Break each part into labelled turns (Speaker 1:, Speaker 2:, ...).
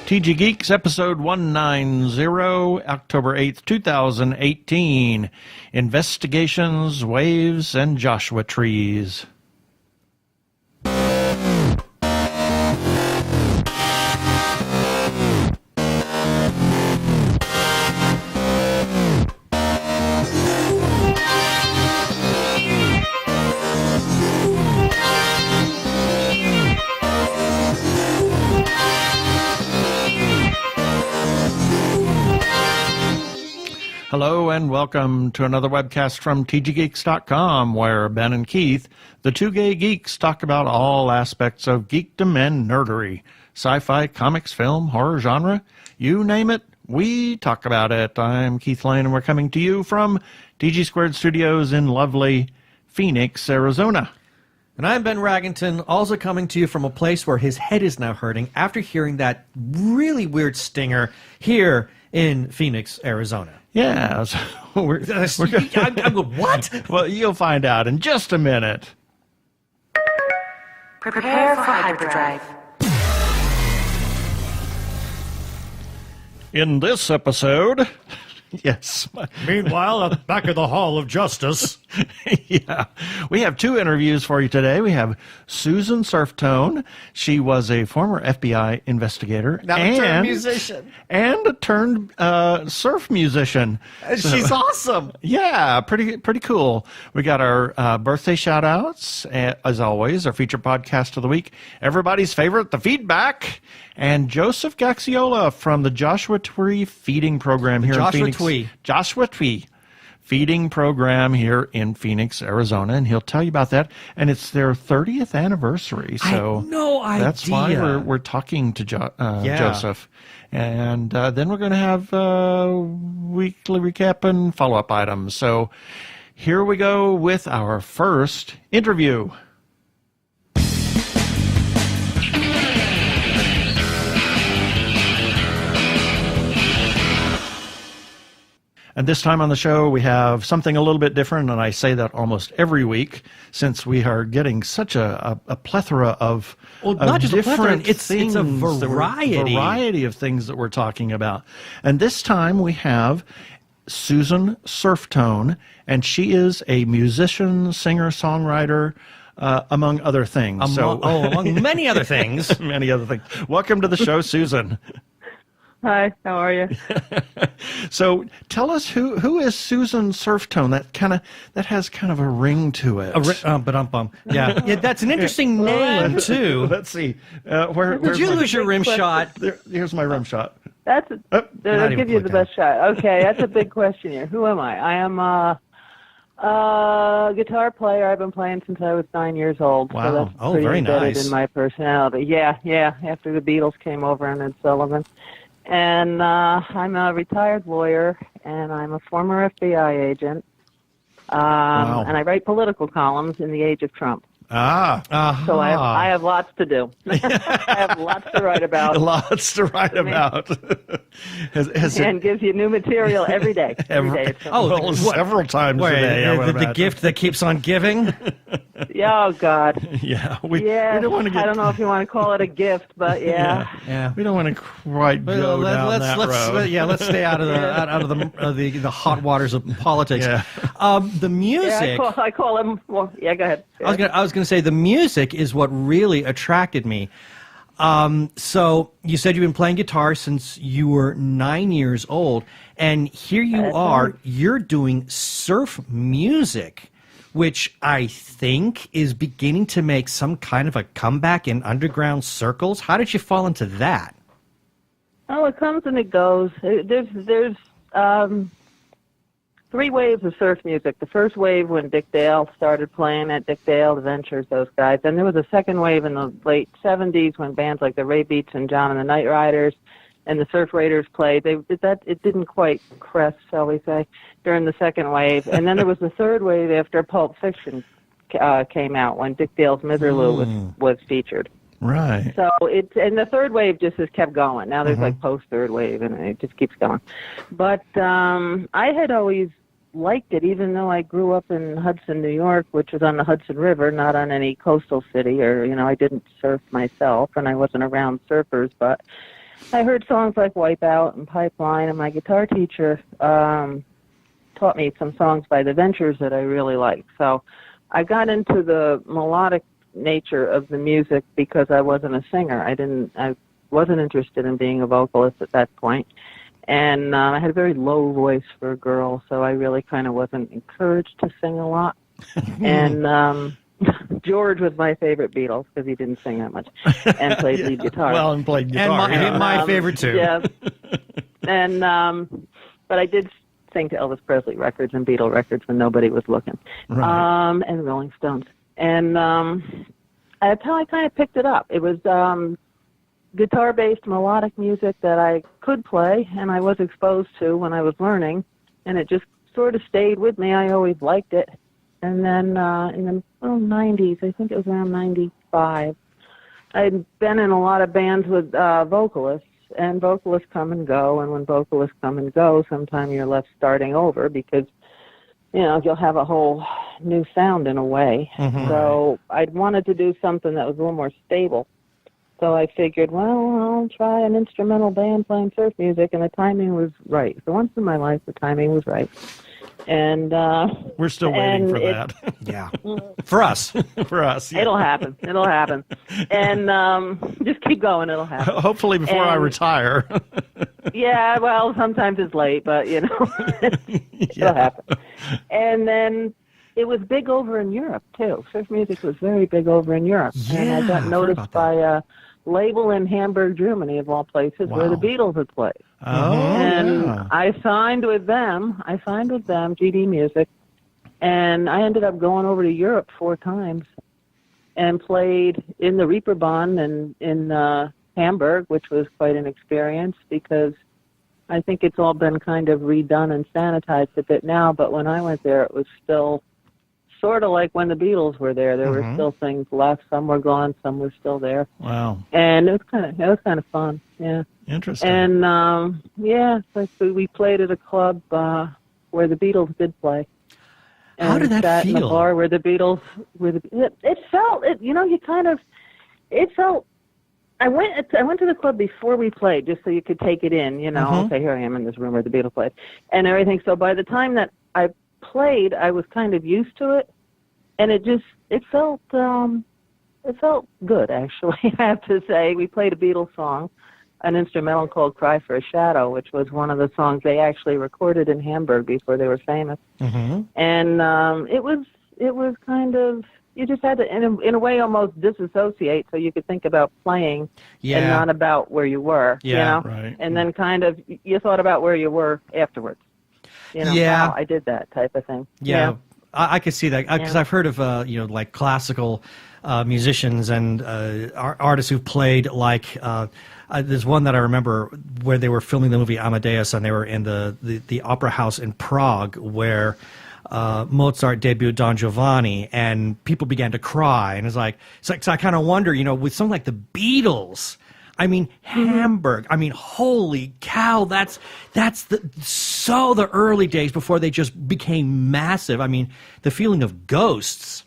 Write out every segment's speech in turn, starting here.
Speaker 1: TG Geeks, episode 190, October 8th, 2018. Investigations, Waves, and Joshua Trees. Hello and welcome to another webcast from tggeeks.com, where Ben and Keith, the two gay geeks, talk about all aspects of geekdom and nerdery. Sci-fi, comics, film, horror genre, you name it, we talk about it. I'm Keith Lane and we're coming to you from TG Squared Studios in lovely Phoenix, Arizona.
Speaker 2: And I'm Ben Raggington, also coming to you from a place where his head is now hurting after hearing that really weird stinger here in Phoenix, Arizona.
Speaker 1: Yeah, so we're
Speaker 2: what?
Speaker 1: Well, you'll find out in just a minute.
Speaker 3: Prepare for hyperdrive.
Speaker 1: In this episode, yes.
Speaker 4: Meanwhile, at the back of the Hall of Justice.
Speaker 1: Yeah. We have two interviews for you today. We have Susan Surftone. She was a former FBI investigator.
Speaker 2: Now a turned musician.
Speaker 1: And a turned surf musician.
Speaker 2: She's awesome.
Speaker 1: Yeah, pretty cool. We got our birthday shout-outs, as always, our feature podcast of the week. Everybody's favorite, The Feedback. And Joseph Gaxiola from the Joshua Tree Feeding Program here in Phoenix. Joshua Tree Feeding Program here in Phoenix, Arizona, and he'll tell you about that. And it's their 30th anniversary, so
Speaker 2: I had no idea.
Speaker 1: That's why we're talking to Joseph. And then we're going to have weekly recap and follow-up items. So here we go with our first interview. And this time on the show, we have something a little bit different, and I say that almost every week, since we are getting such a plethora of
Speaker 2: not just
Speaker 1: different
Speaker 2: a plethora, it's a
Speaker 1: variety of things that we're talking about. And this time we have Susan Surftone, and she is a musician, singer, songwriter, among other things.
Speaker 2: Among many other things.
Speaker 1: Many other things. Welcome to the show, Susan.
Speaker 5: Hi, how are you?
Speaker 1: So tell us who is Susan Surftone? That has kind of a ring to it.
Speaker 2: Yeah, that's an interesting name too.
Speaker 1: Let's see.
Speaker 2: Did you lose your rim shot?
Speaker 1: Here's my rim shot.
Speaker 5: I'll give you the best shot. Okay, that's a big question here. Who am I? I am a guitar player. I've been playing since I was 9 years old.
Speaker 1: Wow.
Speaker 5: So that's pretty
Speaker 2: very
Speaker 5: embedded
Speaker 2: nice.
Speaker 5: in my personality. Yeah. After the Beatles came over and Ed Sullivan. And I'm a retired lawyer, and I'm a former FBI agent.
Speaker 1: Wow.
Speaker 5: And I write political columns in the age of Trump. So I have lots to do. I have lots to write about. And gives you new material every day.
Speaker 1: Several times a day.
Speaker 2: The gift that keeps on giving.
Speaker 5: Oh, God.
Speaker 1: Yeah. We don't want to get.
Speaker 5: I don't know if you want to call it a gift, but
Speaker 2: Yeah.
Speaker 1: We don't want to quite go down that road.
Speaker 2: Let's stay out of the hot waters of politics.
Speaker 1: Yeah.
Speaker 2: The music.
Speaker 5: Yeah, I call him. Well, yeah, go ahead.
Speaker 2: I was going to say the music is what really attracted me. So you said you've been playing guitar since you were 9 years old, and here you are. You're doing surf music, which I think is beginning to make some kind of a comeback in underground circles. How did you fall into that?
Speaker 5: Oh, it comes and it goes. There's three waves of surf music. The first wave when Dick Dale started playing at Dick Dale, The Ventures, those guys. Then there was a second wave in the late 70s when bands like the Ray Beats and John and the Night Riders and the Surf Raiders played. It didn't quite crest, shall we say, during the second wave. And then there was the third wave after Pulp Fiction came out when Dick Dale's Miserlou was featured.
Speaker 1: Right.
Speaker 5: So and the third wave just has kept going. Now there's like post third wave, and it just keeps going. But I had always liked it, even though I grew up in Hudson, New York, which was on the Hudson River, not on any coastal city, or I didn't surf myself, and I wasn't around surfers. But I heard songs like Wipeout and Pipeline, and my guitar teacher taught me some songs by the Ventures that I really liked. So I got into the melodic nature of the music because I wasn't a singer. I wasn't interested in being a vocalist at that point. And I had a very low voice for a girl, so I really kind of wasn't encouraged to sing a lot. And George was my favorite Beatles because he didn't sing that much and played lead guitar.
Speaker 1: Well, and played guitar.
Speaker 2: And my favorite too.
Speaker 5: Yeah. And but I did sing to Elvis Presley records and Beatle records when nobody was looking.
Speaker 1: Right.
Speaker 5: And Rolling Stones. And that's how I kind of picked it up. It was guitar-based melodic music that I could play and I was exposed to when I was learning, and it just sort of stayed with me. I always liked it. And then in the 90s, I think it was around 95, I'd been in a lot of bands with vocalists, and vocalists come and go, and when vocalists come and go, sometimes you're left starting over because, you'll have a whole new sound in a way.
Speaker 2: Mm-hmm.
Speaker 5: So I'd wanted to do something that was a little more stable. So I figured, well, I'll try an instrumental band playing surf music, and the timing was right. For once in my life, the timing was right. And
Speaker 1: we're still waiting for that.
Speaker 2: Yeah. For us.
Speaker 1: For us. Yeah.
Speaker 5: It'll happen. It'll happen. And just keep going. It'll happen.
Speaker 1: Hopefully before I retire.
Speaker 5: Yeah, well, sometimes it's late, but, it'll happen. And then it was big over in Europe, too. Surf music was very big over in Europe.
Speaker 2: Yeah,
Speaker 5: and I got noticed by a label in Hamburg, Germany, of all places, where the Beatles had played.
Speaker 1: Oh,
Speaker 5: And
Speaker 1: yeah.
Speaker 5: I signed with them, GD Music, and I ended up going over to Europe 4 times and played in the Reeperbahn and in Hamburg, which was quite an experience because I think it's all been kind of redone and sanitized a bit now, but when I went there, it was still sort of like when the Beatles were there. There were still things left. Some were gone, some were still there.
Speaker 1: Wow.
Speaker 5: And it was kind of fun, yeah.
Speaker 1: Interesting.
Speaker 5: And like we played at a club where the Beatles did play. And
Speaker 2: How did that
Speaker 5: sat in
Speaker 2: feel?
Speaker 5: a bar where the Beatles it felt. I went to the club before we played just so you could take it in. Okay, here I am in this room where the Beatles played and everything. So by the time that I played, I was kind of used to it, and it felt good actually. I have to say, we played a Beatles song, an instrumental called "Cry for a Shadow," which was one of the songs they actually recorded in Hamburg before they were famous. And it was kind of, you just had to in a way almost disassociate so you could think about playing and not about where you were.
Speaker 1: Right.
Speaker 5: And then kind of you thought about where you were afterwards. Wow, I did that type of thing.
Speaker 2: Yeah. I could see that because I've heard of like classical musicians and artists who've played like there's one that I remember where they were filming the movie Amadeus, and they were in the opera house in Prague where Mozart debuted Don Giovanni, and people began to cry, and so I kind of wonder, with something like the Beatles. I mean, Hamburg. I mean, holy cow! That's the early days before they just became massive. I mean, the feeling of ghosts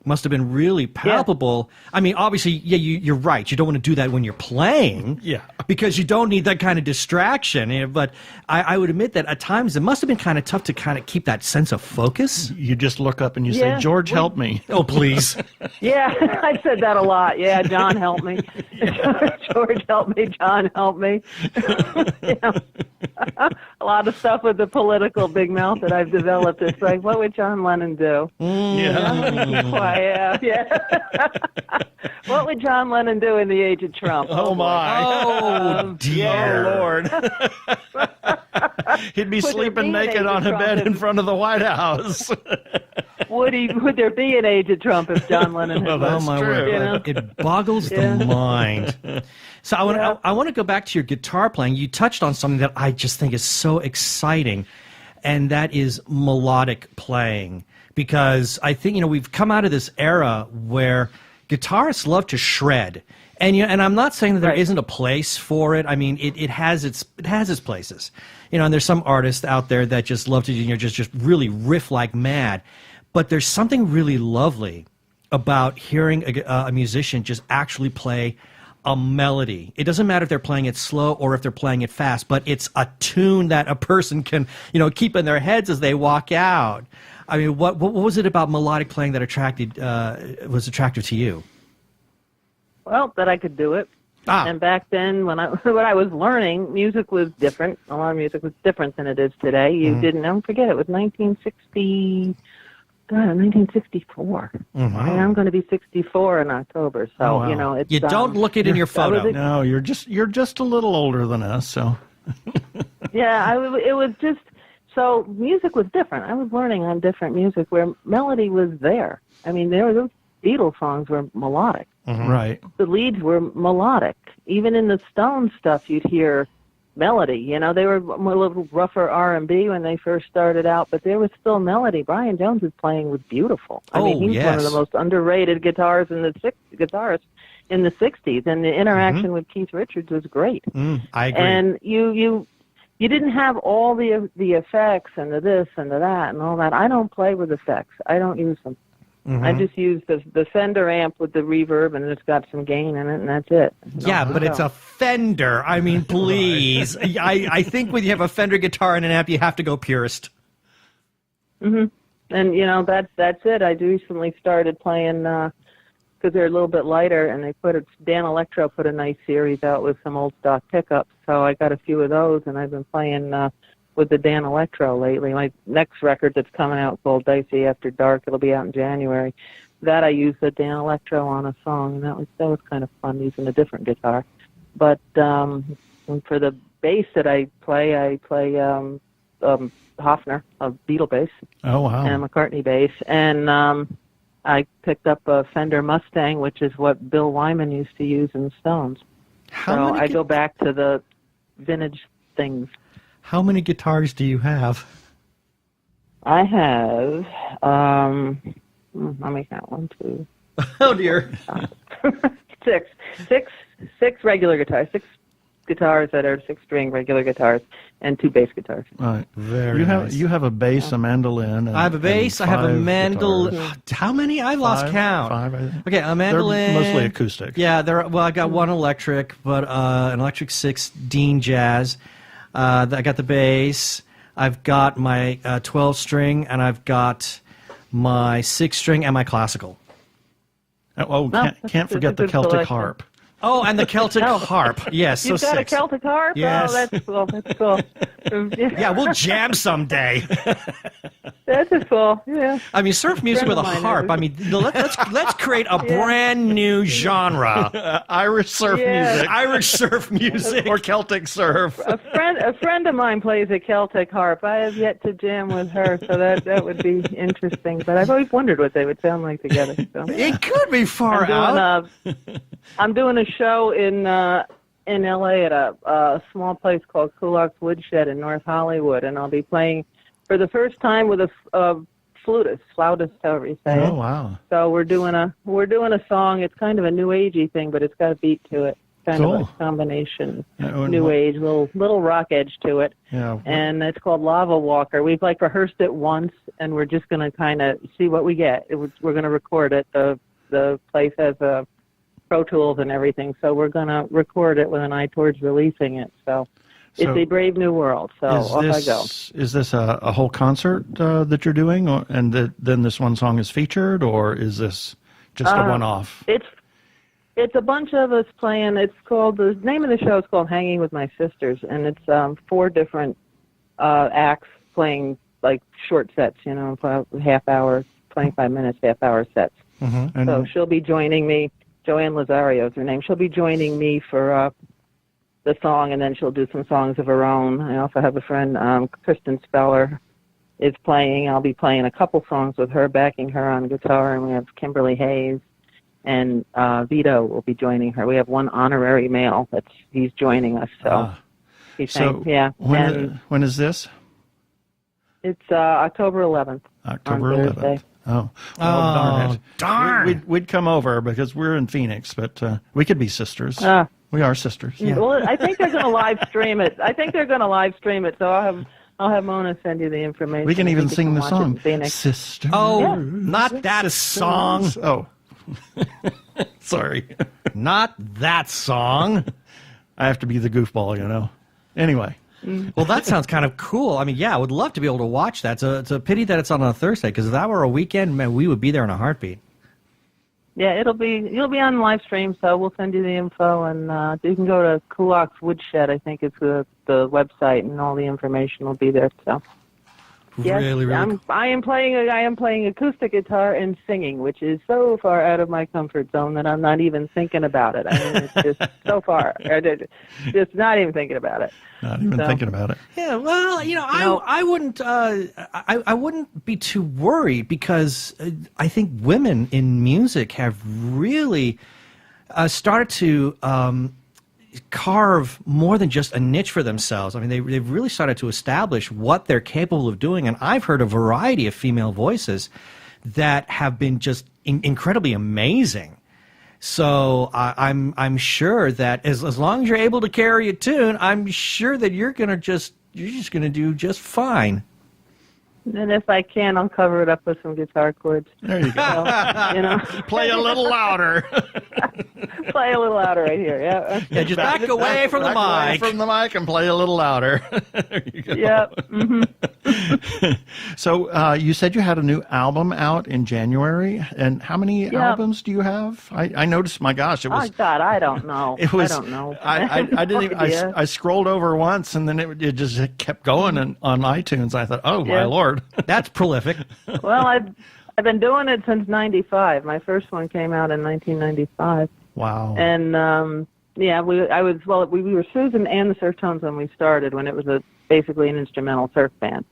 Speaker 2: must have been really palpable. Yeah. I mean, obviously, you're right. You don't want to do that when you're playing, because you don't need that kind of distraction. But I would admit that at times it must have been kind of tough to kind of keep that sense of focus.
Speaker 1: You just look up and you say, "George, help me."
Speaker 2: Oh, please.
Speaker 5: Yeah, I said that a lot. Yeah, John, help me. George, help me. John, help me. A lot of stuff with the political big mouth that I've developed. It's like, what would John Lennon do? What would John Lennon do in the age of Trump?
Speaker 1: Oh my!
Speaker 2: Oh dear
Speaker 1: Lord! He'd be sleeping naked on a bed in front of the White House.
Speaker 5: Would there be an age of Trump if John Lennon had
Speaker 1: That's
Speaker 2: Oh my
Speaker 1: true.
Speaker 2: word! It boggles the mind. So I want to go back to your guitar playing. You touched on something that I just think is so exciting, and that is melodic playing. Because I think we've come out of this era where guitarists love to shred, and I'm not saying that there isn't a place for it. I mean, it has its places, and there's some artists out there that just love to just really riff like mad. But there's something really lovely about hearing a musician just actually play a melody. It doesn't matter if they're playing it slow or if they're playing it fast, but it's a tune that a person can, keep in their heads as they walk out. I mean, what was it about melodic playing that was attractive to you?
Speaker 5: Well, that I could do it. And back then, when I was learning, music was different. A lot of music was different than it is today. You didn't, don't forget, it was 1964. And I'm going to be 64 in October. So, it's...
Speaker 2: You don't look it in your photo.
Speaker 1: No, you're just a little older than us, so...
Speaker 5: Yeah, it was just... So music was different. I was learning on different music where melody was there. I mean, those Beatles songs were melodic.
Speaker 1: Right.
Speaker 5: The leads were melodic. Even in the Stones stuff, you'd hear melody. They were a little rougher R&B when they first started out, but there was still melody. Brian Jones's playing was beautiful. I mean, he was one of the most underrated guitarists in the 60s, and the interaction with Keith Richards was great.
Speaker 2: I agree.
Speaker 5: And you didn't have all the effects and the this and the that and all that. I don't play with effects. I don't use them. I just use the Fender amp with the reverb, and it's got some gain in it, and that's it.
Speaker 2: Yeah, but it's a Fender. I mean, please. I think when you have a Fender guitar and an amp, you have to go purist.
Speaker 5: And, that's it. I recently started playing, because they're a little bit lighter, and Dan Electro put a nice series out with some old stock pickups, so I got a few of those, and I've been playing with the Dan Electro lately. My next record that's coming out called Dicey After Dark, it'll be out in January. That I used the Dan Electro on a song, and that was kind of fun using a different guitar. But for the bass that I play Hofner, a Beatle bass. Oh, wow. And McCartney bass. And I picked up a Fender Mustang, which is what Bill Wyman used to use in the Stones. So I go back to the vintage things.
Speaker 2: How many guitars do you have?
Speaker 5: I have, let me count, 1, 2.
Speaker 2: Oh, dear.
Speaker 5: Six regular guitars, 6 guitars that are 6-string regular guitars, and 2 bass guitars.
Speaker 1: Right.
Speaker 2: Very nice.
Speaker 1: You have a bass, a mandolin.
Speaker 2: I have a bass, I have a mandolin. How many? I lost count.
Speaker 1: 5, I think.
Speaker 2: Okay, a mandolin.
Speaker 1: They're mostly acoustic.
Speaker 2: Yeah, I got one electric, but an electric 6 Dean Jazz. I got the bass. I've got my 12-string, and I've got my 6-string and my classical.
Speaker 1: Can't forget the Celtic harp.
Speaker 2: Oh, and the Celtic harp. Yes,
Speaker 5: You've got
Speaker 2: 6.
Speaker 5: a Celtic harp?
Speaker 2: Yes.
Speaker 5: Oh, that's cool. That's cool.
Speaker 2: Yeah, we'll jam someday.
Speaker 5: That's cool. Yeah.
Speaker 2: I mean, surf music with a harp. I mean, let's create a brand new genre.
Speaker 1: Irish surf music.
Speaker 2: Irish surf music.
Speaker 1: Or Celtic surf.
Speaker 5: A friend of mine plays a Celtic harp. I have yet to jam with her, so that would be interesting. But I've always wondered what they would sound like together. So.
Speaker 2: It could be far out.
Speaker 5: I'm doing a show in L.A. at a small place called Kulak's Woodshed in North Hollywood, and I'll be playing for the first time with a flautist, however you say it.
Speaker 1: Oh, wow.
Speaker 5: So we're doing a song. It's kind of a new agey thing, but it's got a beat to it. Kind of a combination, new age, little rock edge to it.
Speaker 1: Yeah.
Speaker 5: And it's called Lava Walker. We've rehearsed it once, and we're just going to kind of see what we get. We're going to record it. The place has a Pro Tools and everything, so we're going to record it with an eye towards releasing it. So it's a brave new world. So off I go.
Speaker 1: Is this a whole concert that you're doing, and then this one song is featured, or is this just a one-off?
Speaker 5: It's a bunch of us playing. The name of the show is called Hanging with My Sisters, and it's 4 different acts playing short sets, about half hour, 25 minutes, half hour sets.
Speaker 1: Mm-hmm.
Speaker 5: So she'll be joining me. Joanne Lazario is her name. She'll be joining me for the song, and then she'll do some songs of her own. I also have a friend, Kristen Speller, is playing. I'll be playing a couple songs with her, backing her on guitar, and we have Kimberly Hayes, and Vito will be joining her. We have one honorary male he's joining us. So he's saying, yeah.
Speaker 1: When is this?
Speaker 5: It's October 11th.
Speaker 1: October 11th. Oh, darn it.
Speaker 2: Darn.
Speaker 1: We'd come over because we're in Phoenix, but we could be sisters. We are sisters.
Speaker 5: Yeah. Well, I think they're going to live stream it. So I'll have Mona send you the information.
Speaker 1: We can even sing the song,
Speaker 5: Sisters.
Speaker 2: Oh,
Speaker 5: yeah.
Speaker 2: not that a song.
Speaker 1: Oh. Sorry.
Speaker 2: Not that song.
Speaker 1: I have to be the goofball, Anyway.
Speaker 2: Well, that sounds kind of cool. I mean, yeah, I would love to be able to watch that. It's a pity that it's on a Thursday, because if that were a weekend, man, we would be there in a heartbeat.
Speaker 5: Yeah, you'll be on live stream, so we'll send you the info, and you can go to Kulak's Woodshed, I think it's the website, and all the information will be there. So. Yes,
Speaker 2: Really, really cool.
Speaker 5: I am playing acoustic guitar and singing, which is so far out of my comfort zone that I'm not even thinking about it. I mean, it's just so far, just not even thinking about it.
Speaker 1: Not even thinking about it.
Speaker 2: Yeah, well, I wouldn't. I wouldn't be too worried, because I think women in music have really started to carve more than just a niche for themselves. I mean, they've really started to establish what they're capable of doing, and I've heard a variety of female voices that have been just incredibly amazing. So I'm sure that as long as you're able to carry a tune, I'm sure that you're just gonna do just fine.
Speaker 5: And if I can, I'll cover it up with some guitar chords.
Speaker 1: There you go.
Speaker 5: So,
Speaker 1: Play a little louder.
Speaker 5: play a little louder right here. Yeah.
Speaker 2: Yeah, just back away from the
Speaker 1: Away
Speaker 2: mic.
Speaker 1: from the mic and play a little louder. There you go.
Speaker 5: Yep. Mm-hmm.
Speaker 1: So you said you had a new album out in January, and how many albums do you have? I noticed. My gosh, it was.
Speaker 5: Oh God, I don't know.
Speaker 1: It was.
Speaker 5: I don't know.
Speaker 1: I didn't. Even,
Speaker 5: idea.
Speaker 1: I scrolled over once, and then it just kept going on iTunes. I thought, oh my Lord.
Speaker 2: That's prolific.
Speaker 5: Well, I've been doing it since '95. My first one came out in 1995.
Speaker 1: Wow.
Speaker 5: And we were Susan and the Surf Tones when we started, when it was basically an instrumental surf band.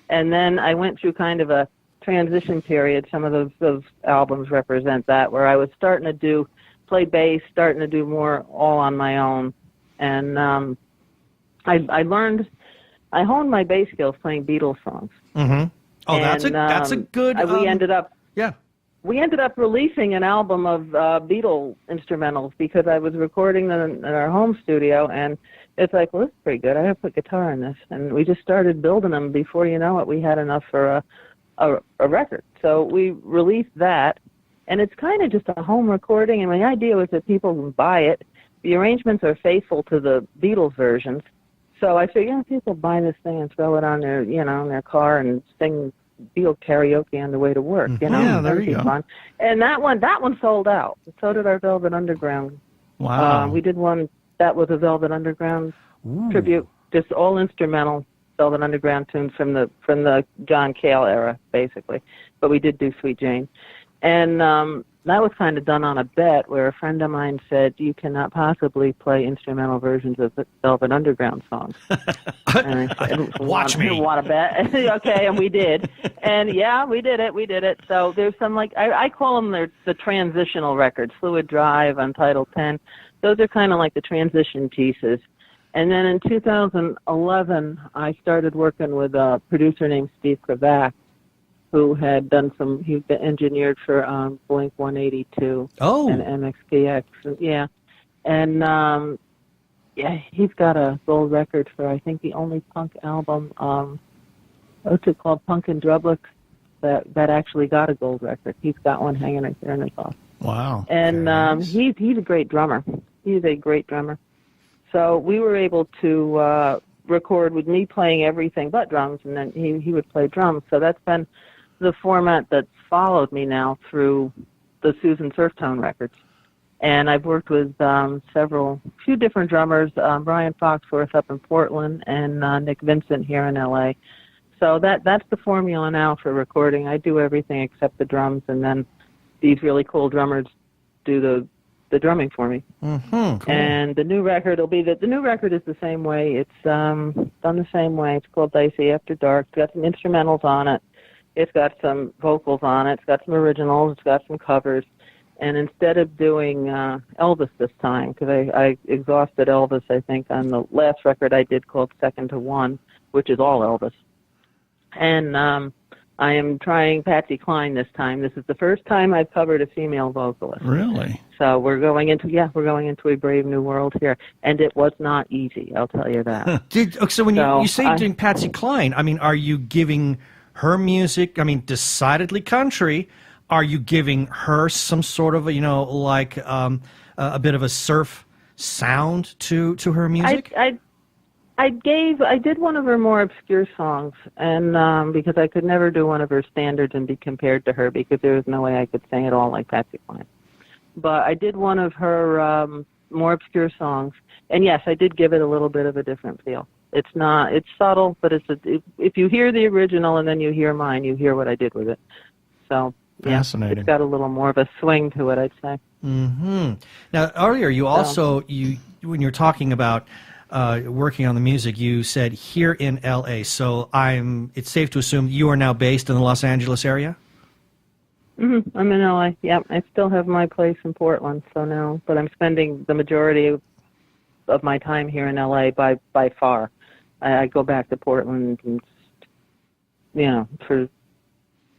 Speaker 5: And then I went through kind of a transition period. Some of those albums represent that, where I was starting to play bass, starting to do more all on my own. And I honed my bass skills playing Beatles songs.
Speaker 2: Mm-hmm. Oh,
Speaker 5: and,
Speaker 2: that's a good.
Speaker 5: We ended up releasing an album of Beatle instrumentals, because I was recording them in our home studio, and it's like, well, this is pretty good. I have to put guitar in this, and we just started building them. Before you know it, we had enough for a record. So we released that, and it's kind of just a home recording. And my idea was that people can buy it. The arrangements are faithful to the Beatles versions. So I figured, people buy this thing and throw it on their, in their car and sing Beatle karaoke on the way to work.
Speaker 1: Yeah, there you go.
Speaker 5: Fun. And that one sold out. So did our Velvet Underground.
Speaker 1: Wow.
Speaker 5: We did one that was a Velvet Underground tribute, just all instrumental Velvet Underground tunes from the John Cale era, basically. But we did do Sweet Jane, and that was kind of done on a bet, where a friend of mine said, you cannot possibly play instrumental versions of the Velvet Underground songs. And I said,
Speaker 2: Watch me.
Speaker 5: Want to bet? Okay, and we did. And yeah, we did it. So there's some, I call them the transitional records, Fluid Drive, Untitled Pen. Those are kind of like the transition pieces. And then in 2011, I started working with a producer named Steve Kravac, who had he's been engineered for Blink 182 and MXPX. Yeah. And, he's got a gold record for, I think, the only punk album, what's it called, Punk and Drublic, that actually got a gold record. He's got one hanging right there in his office.
Speaker 1: Wow.
Speaker 5: And he's a great drummer. He's a great drummer. So we were able to record with me playing everything but drums, and then he would play drums. So that's been the format that's followed me now through the Susan Surftone records. And I've worked with few different drummers, Brian Foxworth up in Portland, and Nick Vincent here in L.A. So that's the formula now for recording. I do everything except the drums, and then these really cool drummers do the drumming for me.
Speaker 2: Mm-hmm, cool.
Speaker 5: And the new record will be the new record is the same way. It's done the same way. It's called Dicey After Dark. It's got some instrumentals on it. It's got some vocals on it. It's got some originals. It's got some covers. And instead of doing Elvis this time, because I exhausted Elvis, I think, on the last record I did called Second to One, which is all Elvis. And I am trying Patsy Cline this time. This is the first time I've covered a female vocalist.
Speaker 1: Really?
Speaker 5: So we're going into a brave new world here, and it was not easy. I'll tell you that.
Speaker 2: So when you say doing Patsy Cline, I mean, are you giving her music? I mean, decidedly country. are you giving her some sort of like a bit of a surf sound to her music?
Speaker 5: I did one of her more obscure songs, and because I could never do one of her standards and be compared to her, because there was no way I could sing it all like Patsy Cline. But I did one of her more obscure songs, and yes, I did give it a little bit of a different feel. It's subtle, but if you hear the original and then you hear mine, you hear what I did with it. So yeah,
Speaker 1: Fascinating.
Speaker 5: it's got a little more of a swing to it, I'd say.
Speaker 2: Mm-hmm. Now, earlier you also when you were talking about working on the music, you said here in L.A. So it's safe to assume you are now based in the Los Angeles area?
Speaker 5: Mm-hmm. I'm in L.A. Yep, I still have my place in Portland, so no, but I'm spending the majority of my time here in L.A. by far. I go back to Portland, and, for a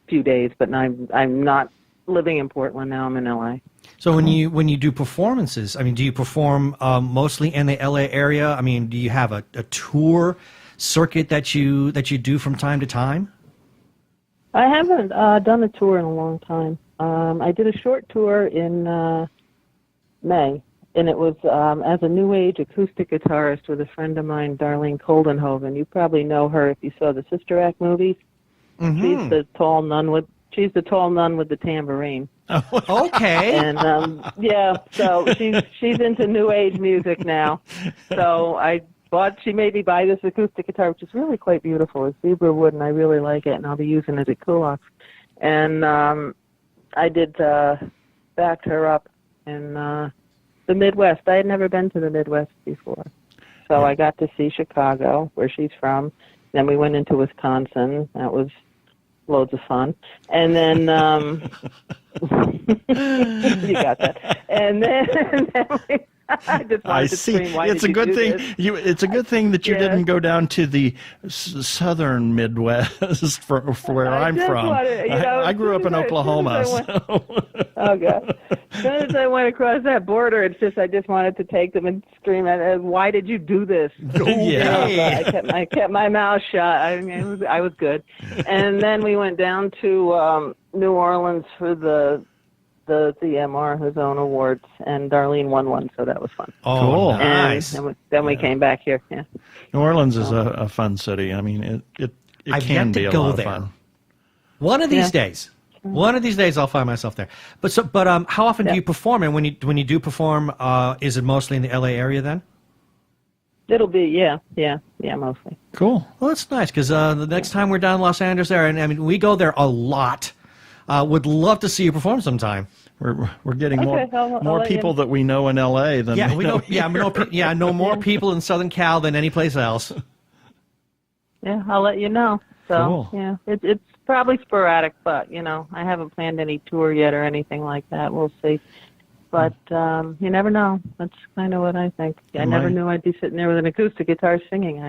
Speaker 5: few days, but I'm not living in Portland now. I'm in L.A.
Speaker 2: So when you do performances, I mean, do you perform mostly in the LA area? I mean, do you have a tour circuit that you do from time to time?
Speaker 5: I haven't done a tour in a long time. I did a short tour in May, and it was as a new age acoustic guitarist with a friend of mine, Darlene Coldenhoven. You probably know her if you saw the Sister Act movies. Mm-hmm. She's the tall nun with the tambourine.
Speaker 2: Oh, okay.
Speaker 5: And so she's into new age music now. So she made me buy this acoustic guitar, which is really quite beautiful. It's zebra wood, and I really like it, and I'll be using it at Kulaks. And I did backed her up in the Midwest. I had never been to the Midwest before. So I got to see Chicago, where she's from. Then we went into Wisconsin. That was loads of fun. And then you got that. And then I just wanted to scream, why
Speaker 1: it's
Speaker 5: did
Speaker 1: a good
Speaker 5: do
Speaker 1: thing.
Speaker 5: this?
Speaker 1: It's a good thing that you didn't go down to the southern Midwest for where I'm from. I grew up in Oklahoma.
Speaker 5: Oh God! As soon as I went across that border, I just wanted to take them and scream at why did you do this?
Speaker 1: Yeah.
Speaker 5: I kept my mouth shut. I was good. And then we went down to New Orleans for the MR, his own awards, and Darlene won one, so that was fun.
Speaker 2: Oh,
Speaker 1: cool.
Speaker 2: Nice.
Speaker 5: And then we came back here. Yeah.
Speaker 1: New Orleans is a fun city. I mean, it
Speaker 2: I've
Speaker 1: can
Speaker 2: yet to
Speaker 1: be a
Speaker 2: go
Speaker 1: lot
Speaker 2: there.
Speaker 1: of fun.
Speaker 2: One of these days. One of these days I'll find myself there. But how often do you perform? And when you do perform, is it mostly in the LA area then?
Speaker 5: It'll be mostly.
Speaker 1: Cool.
Speaker 2: Well, that's nice because the next time we're down in Los Angeles area, and I mean we go there a lot. Would love to see you perform sometime.
Speaker 1: We're getting
Speaker 5: I'll
Speaker 1: more
Speaker 5: let
Speaker 1: people that we know in LA than
Speaker 2: we know. I know more people in Southern Cal than any place else.
Speaker 5: Yeah, I'll let you know. So
Speaker 1: Cool.
Speaker 5: yeah, it's probably sporadic, but I haven't planned any tour yet or anything like that. We'll see. But you never know. That's kind of what I think. I never knew I'd be sitting there with an acoustic guitar singing.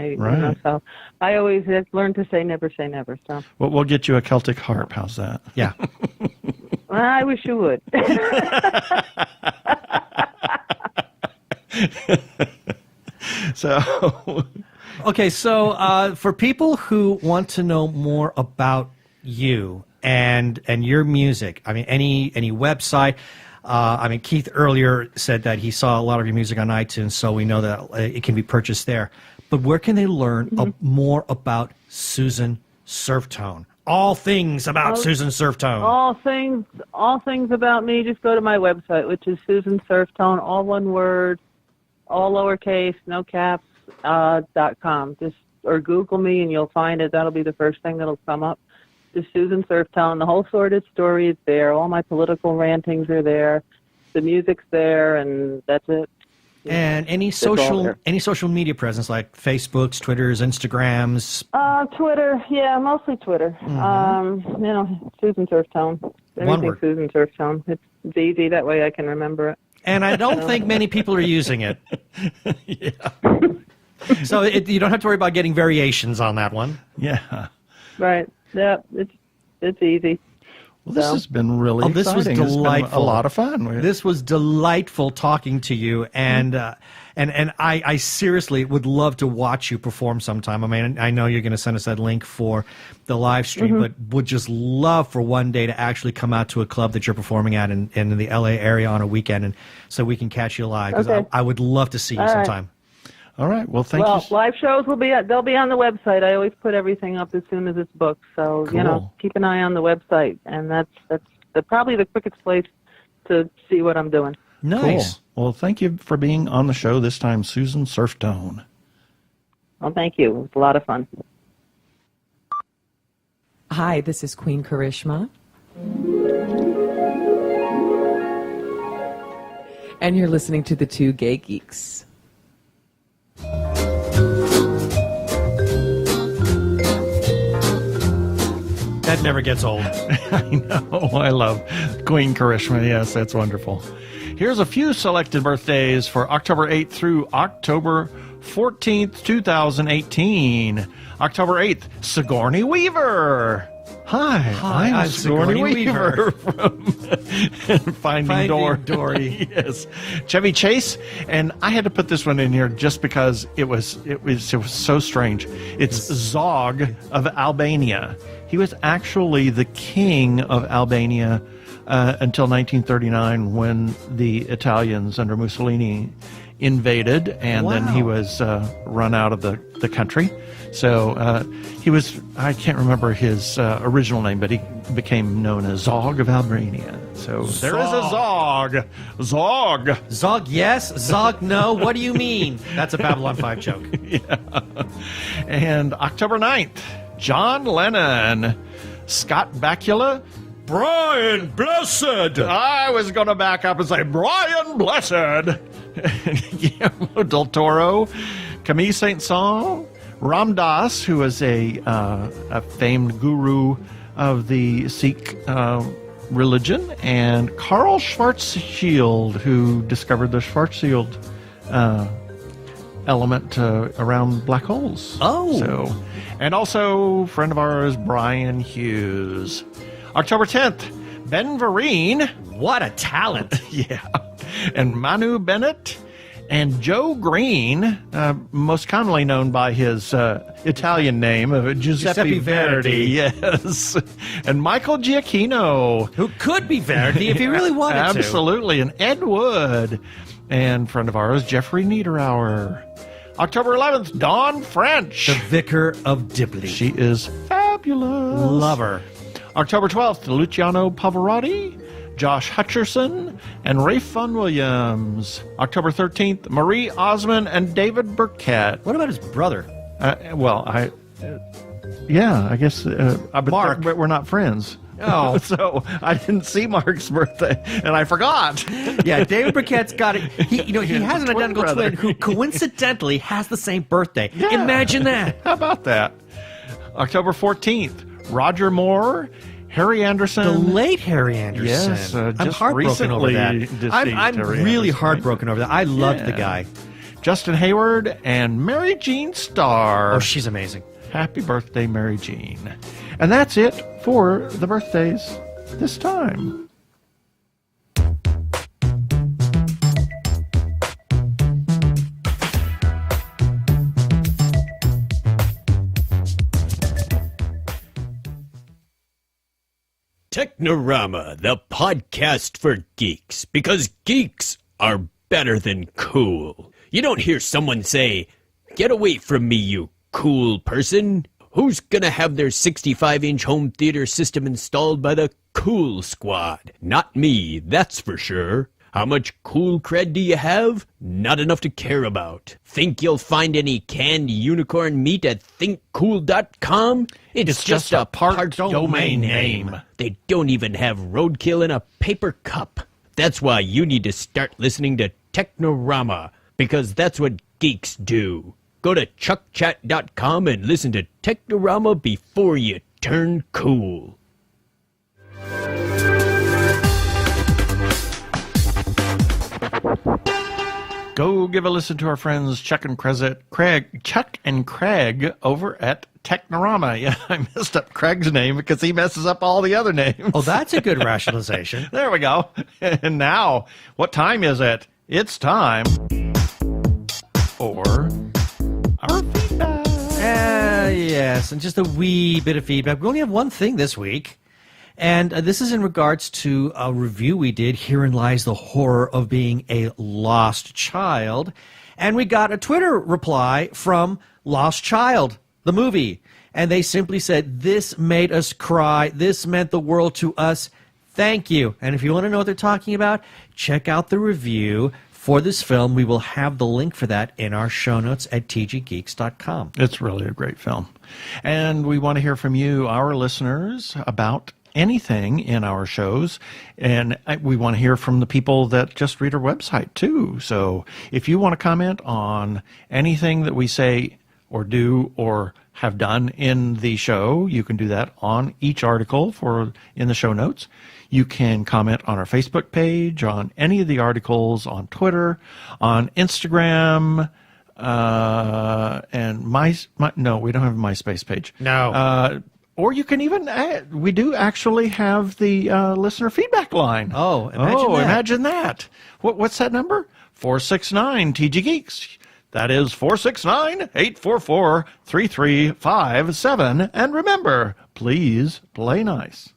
Speaker 5: So I always have learned to say never say never. So
Speaker 1: we'll get you a Celtic harp. How's that?
Speaker 2: Yeah.
Speaker 5: I wish you would.
Speaker 1: So
Speaker 2: Okay, so for people who want to know more about you and your music, I mean, any website. I mean, Keith earlier said that he saw a lot of your music on iTunes, so we know that it can be purchased there. But where can they learn more about Susan Surftone? All things about Susan Surftone.
Speaker 5: All things about me. Just go to my website, which is Susan Surftone, all one word, all lowercase, no caps, .com. Or Google me and you'll find it. That'll be the first thing that'll come up. Just Susan Surftone. The whole sordid story is there. All my political rantings are there. The music's there, and that's it.
Speaker 2: And any social media presence like Facebooks, Twitters, Instagrams?
Speaker 5: Twitter, yeah, mostly Twitter. Susan Surftone.
Speaker 2: One word.
Speaker 5: Susan Surftone. It's easy. That way I can remember it.
Speaker 2: And I don't think many people are using it.
Speaker 1: yeah.
Speaker 2: So you don't have to worry about getting variations on that one.
Speaker 1: Yeah.
Speaker 5: Right. Yeah, it's easy.
Speaker 1: Well, this has been really
Speaker 2: this was
Speaker 1: exciting. It's been
Speaker 2: delightful.
Speaker 1: a lot of fun.
Speaker 2: This was delightful talking to you, and I seriously would love to watch you perform sometime. I mean, I know you're going to send us that link for the live stream, but would just love for one day to actually come out to a club that you're performing at in the LA area on a weekend, and so we can catch you live. 'Cause
Speaker 5: Okay.
Speaker 2: I would love to see you
Speaker 5: All right.
Speaker 2: sometime.
Speaker 1: All right. Well, thank
Speaker 5: Well,
Speaker 1: you.
Speaker 5: live shows they'll be on the website. I always put everything up as soon as it's booked. So,
Speaker 1: Cool.
Speaker 5: keep an eye on the website. And that's probably the quickest place to see what I'm doing.
Speaker 2: Nice.
Speaker 1: Cool. Well, thank you for being on the show this time, Susan Surftone.
Speaker 5: Well, thank you. It was a lot of fun.
Speaker 6: Hi, this is Queen Karishma. And you're listening to the Two Gay Geeks.
Speaker 2: That never gets old.
Speaker 1: I know. I love Queen Karishma. Yes, that's wonderful. Here's a few selected birthdays for October 8th through October 14th, 2018. October 8th, Sigourney Weaver. Hi, I'm Sigourney Weaver from Finding Dory. Yes, Chevy Chase, and I had to put this one in here just because it was so strange. It's Zog of Albania. He was actually the king of Albania until 1939, when the Italians under Mussolini invaded, and then he was run out of the country. So he was, I can't remember his original name, but he became known as Zog of Albania. So there is a Zog. Zog.
Speaker 2: Zog yes, Zog no. What do you mean? That's a Babylon 5 joke.
Speaker 1: Yeah. And October 9th, John Lennon, Scott Bakula,
Speaker 4: Brian Blessed.
Speaker 1: I was going to back up and say Brian Blessed, Guillermo del Toro, Camille Saint-Saëns, Ram Dass, who was a famed guru of the Sikh religion, and Carl Schwarzschild, who discovered the Schwarzschild element around black holes.
Speaker 2: Oh.
Speaker 1: So, and also friend of ours, Brian Hughes. October 10th, Ben Vereen.
Speaker 2: What a talent.
Speaker 1: Yeah. And Manu Bennett and Joe Green, most commonly known by his Italian name of Giuseppe Verdi. Yes. And Michael Giacchino.
Speaker 2: Who could be Verdi if he really wanted to.
Speaker 1: Absolutely. And Ed Wood. And friend of ours, Jeffrey Niederauer. October 11th, Dawn French.
Speaker 2: The Vicar of Dibley.
Speaker 1: She is fabulous.
Speaker 2: Love her.
Speaker 1: October 12th, Luciano Pavarotti, Josh Hutcherson, and Rafe Von Williams. October 13th, Marie Osmond and David Burkett.
Speaker 2: What about his brother?
Speaker 1: I guess
Speaker 2: Mark.
Speaker 1: but we're not friends.
Speaker 2: Oh.
Speaker 1: So I didn't see Mark's birthday, and I forgot.
Speaker 2: Yeah, David Burkett's got it. He has an
Speaker 1: twin
Speaker 2: identical
Speaker 1: brother.
Speaker 2: twin who coincidentally has the same birthday.
Speaker 1: Yeah.
Speaker 2: Imagine that.
Speaker 1: How about that? October 14th, Roger Moore, Harry Anderson.
Speaker 2: The late Harry Anderson.
Speaker 1: Yes,
Speaker 2: I'm
Speaker 1: just
Speaker 2: heartbroken over that.
Speaker 1: recently
Speaker 2: I'm
Speaker 1: deceased Harry
Speaker 2: really
Speaker 1: Anderson,
Speaker 2: heartbroken over that. I loved the
Speaker 1: Yeah.
Speaker 2: guy.
Speaker 1: Justin Hayward and Mary Jean Starr.
Speaker 2: Oh, she's amazing.
Speaker 1: Happy birthday, Mary Jean. And that's it for the birthdays this time.
Speaker 7: Technorama, the podcast for geeks, because geeks are better than cool. You don't hear someone say, "Get away from me, you cool person." Who's gonna have their 65-inch home theater system installed by the Cool Squad? Not me, that's for sure. How much cool cred do you have? Not enough to care about. Think you'll find any canned unicorn meat at thinkcool.com? It's just a part domain name. They don't even have roadkill in a paper cup. That's why you need to start listening to Technorama, because that's what geeks do. Go to chuckchat.com and listen to Technorama before you turn cool.
Speaker 1: Go give a listen to our friends Chuck and Craig over at Technorama. Yeah, I messed up Craig's name because he messes up all the other names.
Speaker 2: Oh, that's a good rationalization.
Speaker 1: There we go. And now, what time is it? It's time for our feedback.
Speaker 2: Yes, and just a wee bit of feedback. We only have one thing this week, and this is in regards to a review we did, Herein Lies the Horror of Being a Lost Child. And we got a Twitter reply from Lost Child, the movie. And they simply said, "This made us cry. This meant the world to us. Thank you." And if you want to know what they're talking about, check out the review for this film. We will have the link for that in our show notes at tggeeks.com.
Speaker 1: It's really a great film. And we want to hear from you, our listeners, about anything in our shows. And we want to hear from the people that just read our website, too. So if you want to comment on anything that we say or do or have done in the show, you can do that on each article in the show notes. You can comment on our Facebook page, on any of the articles, on Twitter, on Instagram, and no, we don't have a MySpace page.
Speaker 2: No.
Speaker 1: Or you can even, we do actually have the listener feedback line.
Speaker 2: Oh, imagine that.
Speaker 1: What's that number? 469-TG-Geeks. That is 469-844-3357. And remember, please play nice.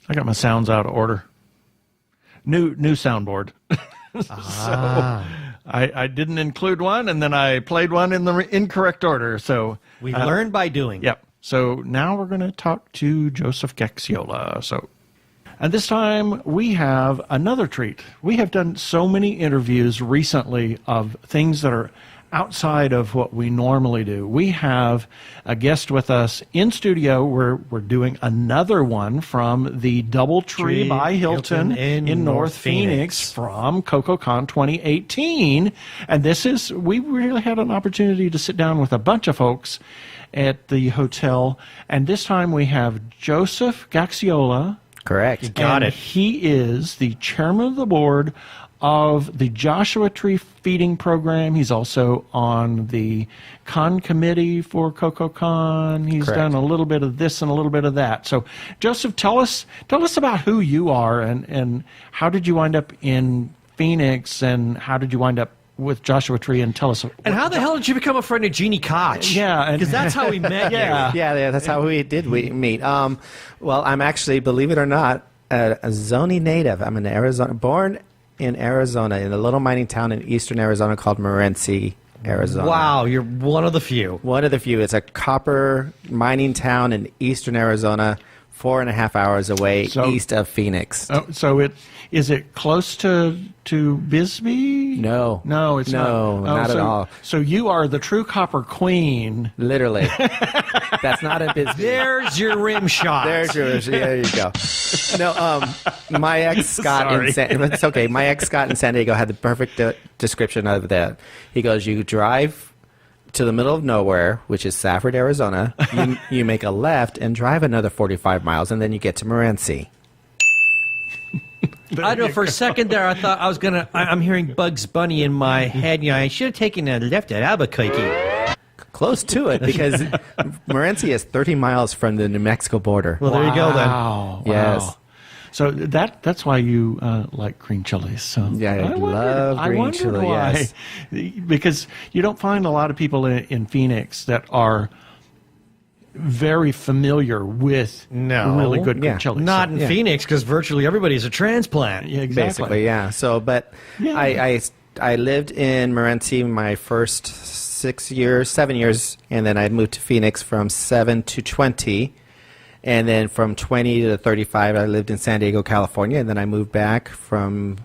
Speaker 1: I got my sounds out of order. New soundboard. So I didn't include one, and then I played one in the incorrect order. So
Speaker 2: we learn by doing.
Speaker 1: Yep. So now we're going to talk to Joseph Gaxiola. And this time we have another treat. We have done so many interviews recently of things that are outside of what we normally do. We have a guest with us in studio. We're doing another one from the Doubletree by Hilton in North Phoenix from CocoCon 2018. And we really had an opportunity to sit down with a bunch of folks at the hotel. And this time we have Joseph Gaxiola.
Speaker 8: Correct.
Speaker 1: You got it. He is the chairman of the board of the Joshua Tree Feeding Program. He's also on the con committee for CocoCon. He's
Speaker 8: Correct.
Speaker 1: done a little bit of this and a little bit of that. So, Joseph, tell us about who you are and how did you wind up in Phoenix and how did you wind up with Joshua Tree, and tell us.
Speaker 2: And how the hell did you become a friend of Jeannie Koch?
Speaker 1: Yeah.
Speaker 2: Because that's how we met.
Speaker 8: Yeah, that's how we meet. Well, I'm actually, believe it or not, a Zoni native. I'm in Arizona, born in Arizona, in a little mining town in eastern Arizona called Morenci, Arizona.
Speaker 2: Wow, you're one of the few.
Speaker 8: One of the few. It's a copper mining town in eastern Arizona, 4.5 hours away east of Phoenix.
Speaker 1: Oh, so is it close to Bisbee?
Speaker 8: No,
Speaker 1: it's not.
Speaker 8: Not at all.
Speaker 1: So you are the true copper queen.
Speaker 8: Literally. That's not a Bisbee.
Speaker 2: There's your rim shot.
Speaker 8: There you go. No, my ex Scott it's okay. My ex Scott in San Diego had the perfect description of that. He goes, "You drive to the middle of nowhere, which is Safford, Arizona. You make a left and drive another 45 miles, and then you get to Morenci."
Speaker 2: I know, for a second there, I thought I was going to... I'm hearing Bugs Bunny in my head. You know, I should have taken a left at Albuquerque.
Speaker 8: Close to it, because Morenci is 30 miles from the New Mexico border.
Speaker 2: Well, there you go, then.
Speaker 1: Wow.
Speaker 8: Yes.
Speaker 1: So that's why you like green chilies. So
Speaker 8: Yeah, I love green chili,
Speaker 1: why.
Speaker 8: yes.
Speaker 1: Because you don't find a lot of people in Phoenix that are very familiar with really good green chilies.
Speaker 2: Not in Phoenix, because virtually everybody's a transplant.
Speaker 1: Yeah, exactly.
Speaker 8: Basically, yeah. So, but I lived in Morenci my first 7 years, and then I moved to Phoenix from 7 to 20. And then from 20 to 35, I lived in San Diego, California. And then I moved back from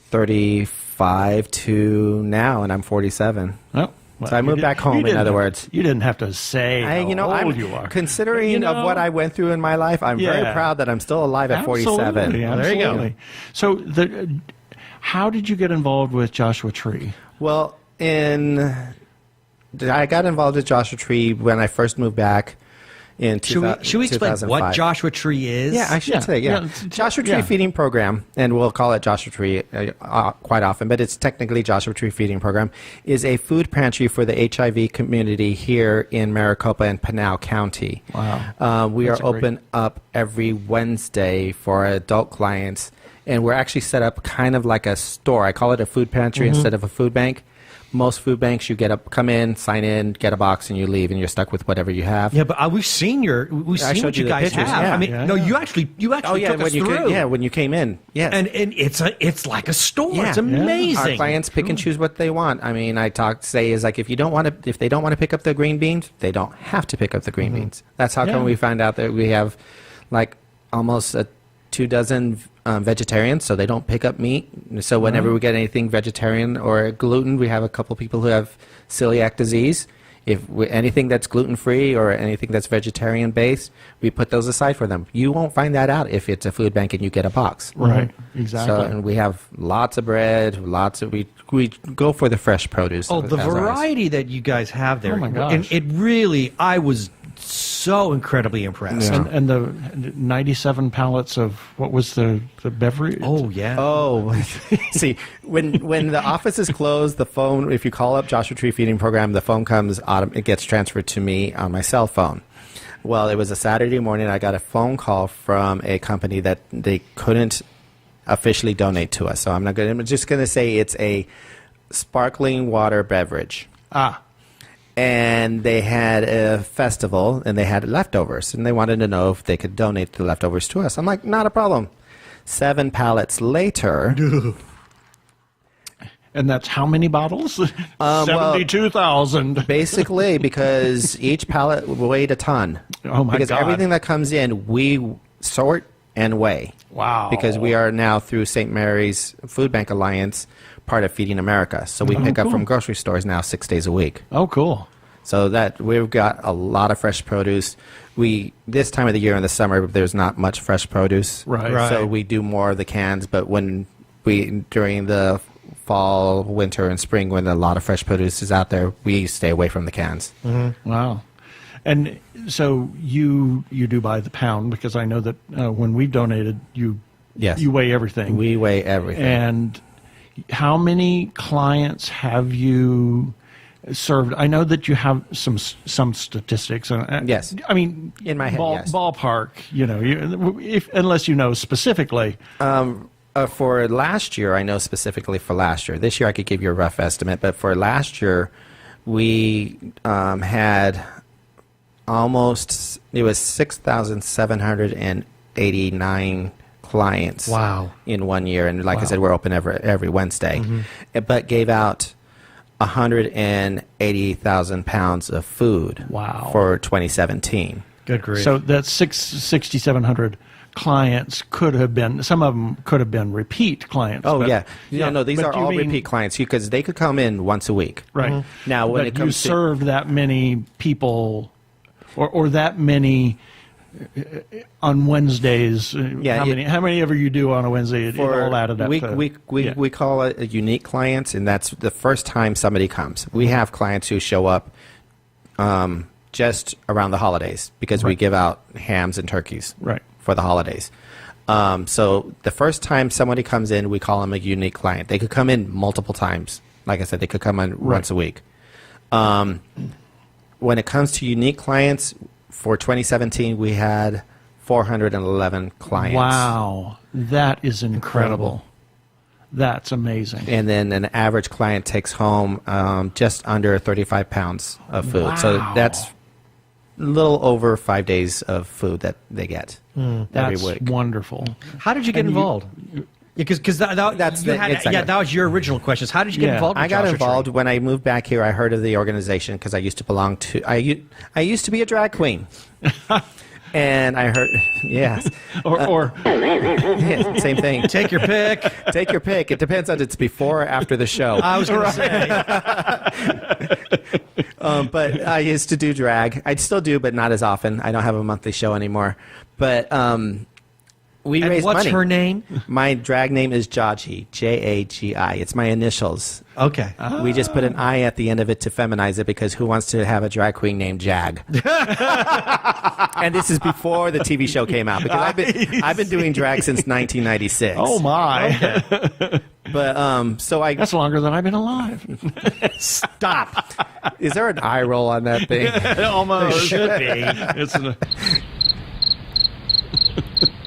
Speaker 8: 35 to now, and I'm 47.
Speaker 1: Oh, well,
Speaker 8: so I moved back home, in other words.
Speaker 1: You didn't have to say how old you are.
Speaker 8: Considering of what I went through in my life, I'm very proud that I'm still alive at 47.
Speaker 1: Absolutely.
Speaker 8: There you go.
Speaker 1: So how did you get involved with Joshua Tree?
Speaker 8: Well, I got involved with Joshua Tree when I first moved back in
Speaker 2: Should we explain what
Speaker 8: 2005.
Speaker 2: Joshua Tree is?
Speaker 8: Yeah, I should say, yeah. Joshua Tree Feeding Program, and we'll call it Joshua Tree quite often, but it's technically Joshua Tree Feeding Program, is a food pantry for the HIV community here in Maricopa and Pinal County.
Speaker 1: Wow.
Speaker 8: We are open up every Wednesday for adult clients, and we're actually set up kind of like a store. I call it a food pantry instead of a food bank. Most food banks, you come in, sign in, get a box, and you leave, and you're stuck with whatever you have.
Speaker 2: Yeah, but we've seen what
Speaker 8: showed
Speaker 2: you
Speaker 8: you the
Speaker 2: guys
Speaker 8: pictures,
Speaker 2: have.
Speaker 8: yeah.
Speaker 2: I mean,
Speaker 1: Yeah,
Speaker 2: no,
Speaker 1: yeah.
Speaker 2: you actually took us through.
Speaker 8: When you came in, yes.
Speaker 2: And it's like a store.
Speaker 8: Yeah.
Speaker 2: It's amazing.
Speaker 8: Our clients pick and choose what they want. I mean, if they don't want to pick up the green beans, they don't have to pick up the green beans. That's how come we find out that we have like almost 24 vegetarians, so they don't pick up meat. So whenever we get anything vegetarian or gluten, we have a couple people who have celiac disease. Anything that's gluten-free or anything that's vegetarian-based, we put those aside for them. You won't find that out if it's a food bank and you get a box.
Speaker 1: Right, exactly.
Speaker 8: So, and we have lots of bread, we go for the fresh produce.
Speaker 2: Oh, the
Speaker 8: as ours.
Speaker 2: variety that you guys have there.
Speaker 1: Oh, my gosh.
Speaker 2: And it really, I was so incredibly impressed.
Speaker 8: Yeah.
Speaker 1: And the 97 pallets of what was the beverage?
Speaker 2: Oh, yeah.
Speaker 8: Oh, see, when the office is closed, the phone, if you call up Joshua Tree Feeding Program, the phone comes, it gets transferred to me on my cell phone. Well, it was a Saturday morning. I got a phone call from a company that they couldn't officially donate to us. So I'm just going to say it's a sparkling water beverage. And they had a festival, and they had leftovers, and they wanted to know if they could donate the leftovers to us. I'm like, not a problem. 7 pallets later.
Speaker 1: And that's how many bottles? 72,000.
Speaker 8: Basically, because each pallet weighed a ton.
Speaker 1: Oh, my
Speaker 8: because
Speaker 1: God.
Speaker 8: everything that comes in, we sort and weigh.
Speaker 1: Wow.
Speaker 8: Because we are now through St. Mary's Food Bank Alliance, part of Feeding America. So we pick up from grocery stores now 6 days a week.
Speaker 1: Oh, cool.
Speaker 8: So that we've got a lot of fresh produce. This time of the year in the summer, there's not much fresh produce.
Speaker 1: Right.
Speaker 8: So we do more of the cans, but during the fall, winter, and spring, when a lot of fresh produce is out there, we stay away from the cans.
Speaker 1: Wow. And so you do by the pound, because I know that when we've donated, you weigh everything.
Speaker 8: We weigh everything.
Speaker 1: And how many clients have you served? I know that you have some statistics.
Speaker 8: Yes.
Speaker 1: I mean,
Speaker 8: In my head, yes.
Speaker 1: Ballpark, unless you know specifically.
Speaker 8: For last year, I know specifically for last year. This year, I could give you a rough estimate, but for last year, we had it was 6,789 clients.
Speaker 2: Wow.
Speaker 8: In 1 year, and like I said, we're open every Wednesday, but gave out 180,000 pounds of food.
Speaker 1: Wow.
Speaker 8: For 2017.
Speaker 2: Good grief.
Speaker 1: So that's 6,700 clients some of them could have been repeat clients.
Speaker 8: Oh,
Speaker 1: but-
Speaker 8: yeah. No, these
Speaker 1: but
Speaker 8: are
Speaker 1: you
Speaker 8: all
Speaker 1: mean-
Speaker 8: repeat clients because they could come in once a week.
Speaker 1: Right.
Speaker 8: Now, when
Speaker 1: but
Speaker 8: it comes
Speaker 1: you served that many people or that many on Wednesdays.
Speaker 8: Yeah,
Speaker 1: how many ever you do on a Wednesday? It all added up.
Speaker 8: We call it a unique clients, and that's the first time somebody comes. We have clients who show up just around the holidays because we give out hams and turkeys for the holidays. So the first time somebody comes in, we call them a unique client. They could come in multiple times. Like I said, they could come in once a week. When it comes to unique clients, for 2017, we had 411 clients.
Speaker 1: Wow. That is incredible. That's amazing.
Speaker 8: And then an average client takes home just under 35 pounds of food.
Speaker 1: Wow.
Speaker 8: So that's a little over 5 days of food that they get every
Speaker 1: That's
Speaker 8: week.
Speaker 1: wonderful.
Speaker 2: How did you get involved? Because that was your original question. How did you get involved with
Speaker 8: I got
Speaker 2: Joshua
Speaker 8: involved
Speaker 2: Tree?
Speaker 8: when I moved back here. I heard of the organization because I used to belong to. I used to be a drag queen, and I heard yes,
Speaker 1: Or
Speaker 8: yeah, same thing.
Speaker 2: Take your pick.
Speaker 8: Take your pick. It depends on it's before or after the show.
Speaker 2: I was going to say.
Speaker 8: But I used to do drag. I still do, but not as often. I don't have a monthly show anymore. But We
Speaker 2: And
Speaker 8: raise
Speaker 2: what's
Speaker 8: money.
Speaker 2: her name?
Speaker 8: My drag name is Jagi, Jagi. It's my initials.
Speaker 2: Okay.
Speaker 8: We just put an I at the end of it to feminize it because who wants to have a drag queen named Jag? And this is before the TV show came out because I've been doing drag since 1996.
Speaker 1: Oh my!
Speaker 8: But so
Speaker 1: That's longer than I've been alive.
Speaker 2: Stop.
Speaker 8: is there an eye roll on that thing?
Speaker 1: Almost
Speaker 2: Should be.
Speaker 1: It's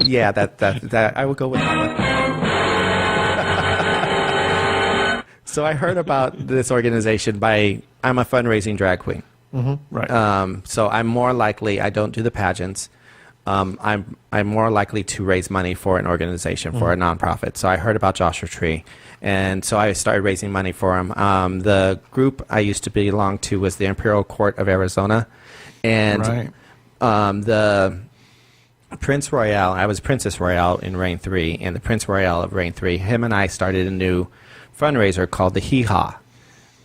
Speaker 8: Yeah, that I would go with that one. So I heard about this organization I'm a fundraising drag queen.
Speaker 1: right.
Speaker 8: So I'm more likely. I don't do the pageants. I'm more likely to raise money for an organization, for a nonprofit. So I heard about Joshua Tree, and so I started raising money for him. The group I used to belong to was the Imperial Court of Arizona, and
Speaker 1: Right.
Speaker 8: the Prince Royale. I was Princess Royale in Reign 3, and the Prince Royale of Reign 3. Him and I started a new fundraiser called the Hee Haw.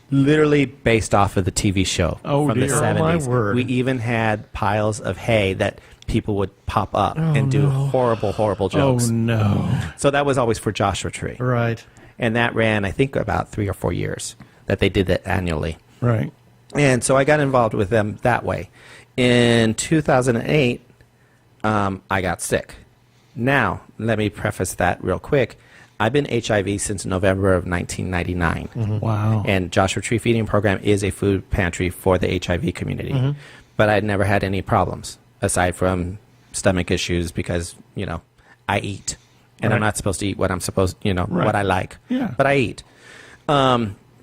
Speaker 8: Literally based off of the TV show
Speaker 1: Oh,
Speaker 8: from the
Speaker 1: dear. Oh, my
Speaker 8: 70s.
Speaker 2: word.
Speaker 8: We even had piles of hay that people would pop up and do horrible, horrible jokes.
Speaker 1: Oh no!
Speaker 8: So that was always for Joshua Tree.
Speaker 2: Right.
Speaker 8: And that ran, I think, about 3 or 4 years that they did that annually.
Speaker 1: Right.
Speaker 8: And so I got involved with them that way. In 2008, I got sick. Now, let me preface that real quick. I've been HIV since November of 1999.
Speaker 1: Wow.
Speaker 8: And Joshua Tree Feeding Program is a food pantry for the HIV community. But I'd never had any problems aside from stomach issues because, I eat. And I'm
Speaker 1: Right.
Speaker 8: not supposed to eat what I'm supposed,
Speaker 1: Right.
Speaker 8: what I like.
Speaker 1: Yeah.
Speaker 8: But I eat.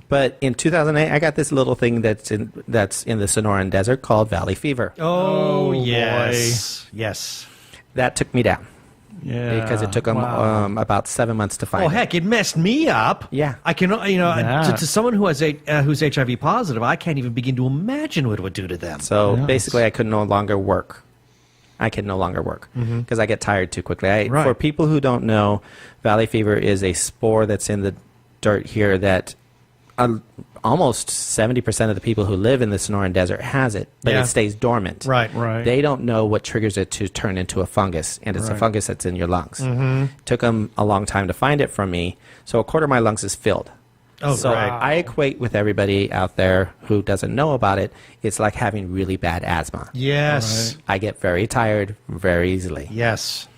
Speaker 8: But in 2008, I got this little thing that's in the Sonoran Desert called Valley Fever.
Speaker 2: Oh,
Speaker 1: Oh,
Speaker 2: yes. Yes.
Speaker 8: That took me down
Speaker 1: Yeah.
Speaker 8: because it took them
Speaker 1: Wow.
Speaker 8: about 7 months to find
Speaker 2: Oh,
Speaker 8: it.
Speaker 2: heck, it messed me up.
Speaker 8: Yeah.
Speaker 2: I can,
Speaker 1: That.
Speaker 2: to someone who's HIV positive, I can't even begin to imagine what it would do to them.
Speaker 8: So
Speaker 1: Yes.
Speaker 8: basically, I could no longer work. I can no longer work because I get tired too quickly.
Speaker 2: Right.
Speaker 8: For people who don't know, valley fever is a spore that's in the dirt here that almost 70% of the people who live in the Sonoran Desert has it, but
Speaker 2: Yeah.
Speaker 8: it stays dormant.
Speaker 2: Right.
Speaker 1: Right.
Speaker 8: They don't know what triggers it to turn into a fungus, and it's a
Speaker 1: Right.
Speaker 8: fungus that's in your lungs. Took them a long time to find it from me, so a quarter of my lungs is filled.
Speaker 2: Oh,
Speaker 8: So
Speaker 2: right.
Speaker 8: I equate with everybody out there who doesn't know about it, it's like having really bad asthma.
Speaker 2: Yes.
Speaker 8: I get very tired very easily.
Speaker 2: Yes.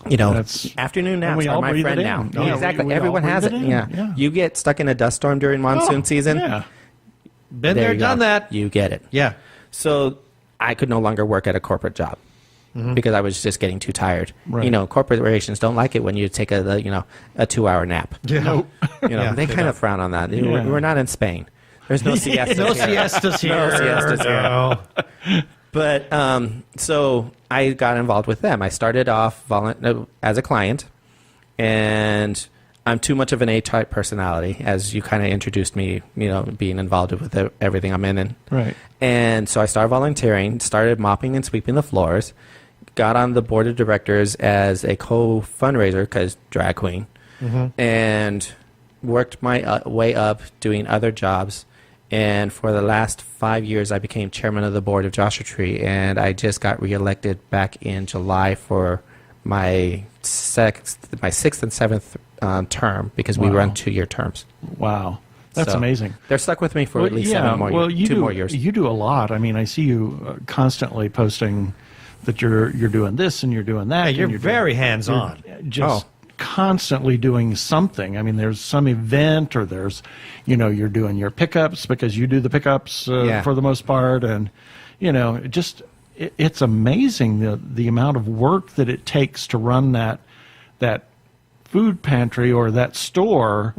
Speaker 1: That's-
Speaker 8: Afternoon
Speaker 1: and
Speaker 8: naps
Speaker 1: we
Speaker 8: are
Speaker 1: all
Speaker 8: my
Speaker 1: breathe
Speaker 8: friend
Speaker 1: it
Speaker 8: now.
Speaker 1: in.
Speaker 8: Yeah,
Speaker 1: Yeah,
Speaker 8: exactly.
Speaker 1: we all
Speaker 8: Everyone
Speaker 1: breathe
Speaker 8: has it.
Speaker 1: it in.
Speaker 8: Yeah.
Speaker 1: Yeah.
Speaker 8: You get stuck in a dust storm during monsoon
Speaker 1: Oh,
Speaker 8: season.
Speaker 1: Yeah.
Speaker 2: Been
Speaker 8: There
Speaker 2: there,
Speaker 8: you
Speaker 2: done
Speaker 8: go.
Speaker 2: that.
Speaker 8: You get it.
Speaker 2: Yeah.
Speaker 8: So I could no longer work at a corporate job because I was just getting too tired.
Speaker 1: Right.
Speaker 8: Corporations don't like it when you take a 2-hour nap.
Speaker 2: Yeah.
Speaker 1: Yeah.
Speaker 8: They kind of frown on that.
Speaker 1: Yeah.
Speaker 8: We're not in Spain. There's no siestas.
Speaker 2: No
Speaker 8: here.
Speaker 2: siestas here.
Speaker 8: No siestas here.
Speaker 2: No.
Speaker 8: But so I got involved with them. I started off as a client, and I'm too much of an A-type personality, as you kind of introduced me, being involved with everything I'm in.
Speaker 1: Right.
Speaker 8: And so I started volunteering, started mopping and sweeping the floors, got on the board of directors as a co-fundraiser, because drag queen, and worked my way up doing other jobs. And for the last 5 years, I became chairman of the board of Joshua Tree, and I just got reelected back in July for my sixth and seventh term because we
Speaker 1: Wow.
Speaker 8: run 2-year terms.
Speaker 1: Wow. That's
Speaker 8: So
Speaker 1: amazing.
Speaker 8: They're stuck with me for at least
Speaker 1: you
Speaker 8: 2
Speaker 1: do,
Speaker 8: more years.
Speaker 1: You do a lot. I mean, I see you constantly posting that you're doing this and you're doing that.
Speaker 2: Yeah,
Speaker 1: and
Speaker 2: you're
Speaker 1: doing-
Speaker 2: very hands-on.
Speaker 1: you're Just constantly doing something. I mean, there's some event or there's, you're doing your pickups because you do the pickups
Speaker 8: Yeah.
Speaker 1: for the most part. And, it's amazing the amount of work that it takes to run that food pantry or that store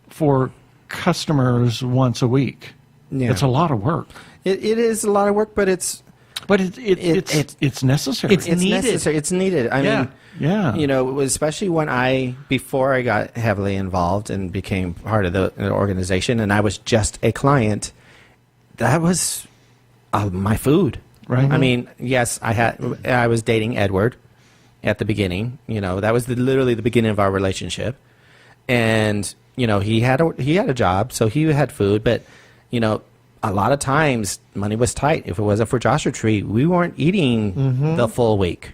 Speaker 1: for customers once a week.
Speaker 8: Yeah.
Speaker 1: It's a lot of work,
Speaker 8: It is a lot of work, but it's
Speaker 1: it's necessary.
Speaker 2: It's needed.
Speaker 8: necessary. It's needed. I mean,
Speaker 1: Yeah.
Speaker 8: especially before I got heavily involved and became part of the organization, and I was just a client. That was my food.
Speaker 1: Right.
Speaker 8: I mean, yes, I was dating Edward at the beginning. That was literally the beginning of our relationship, and he had a job, so he had food, but a lot of times money was tight. If it wasn't for Joshua Tree, we weren't eating the full week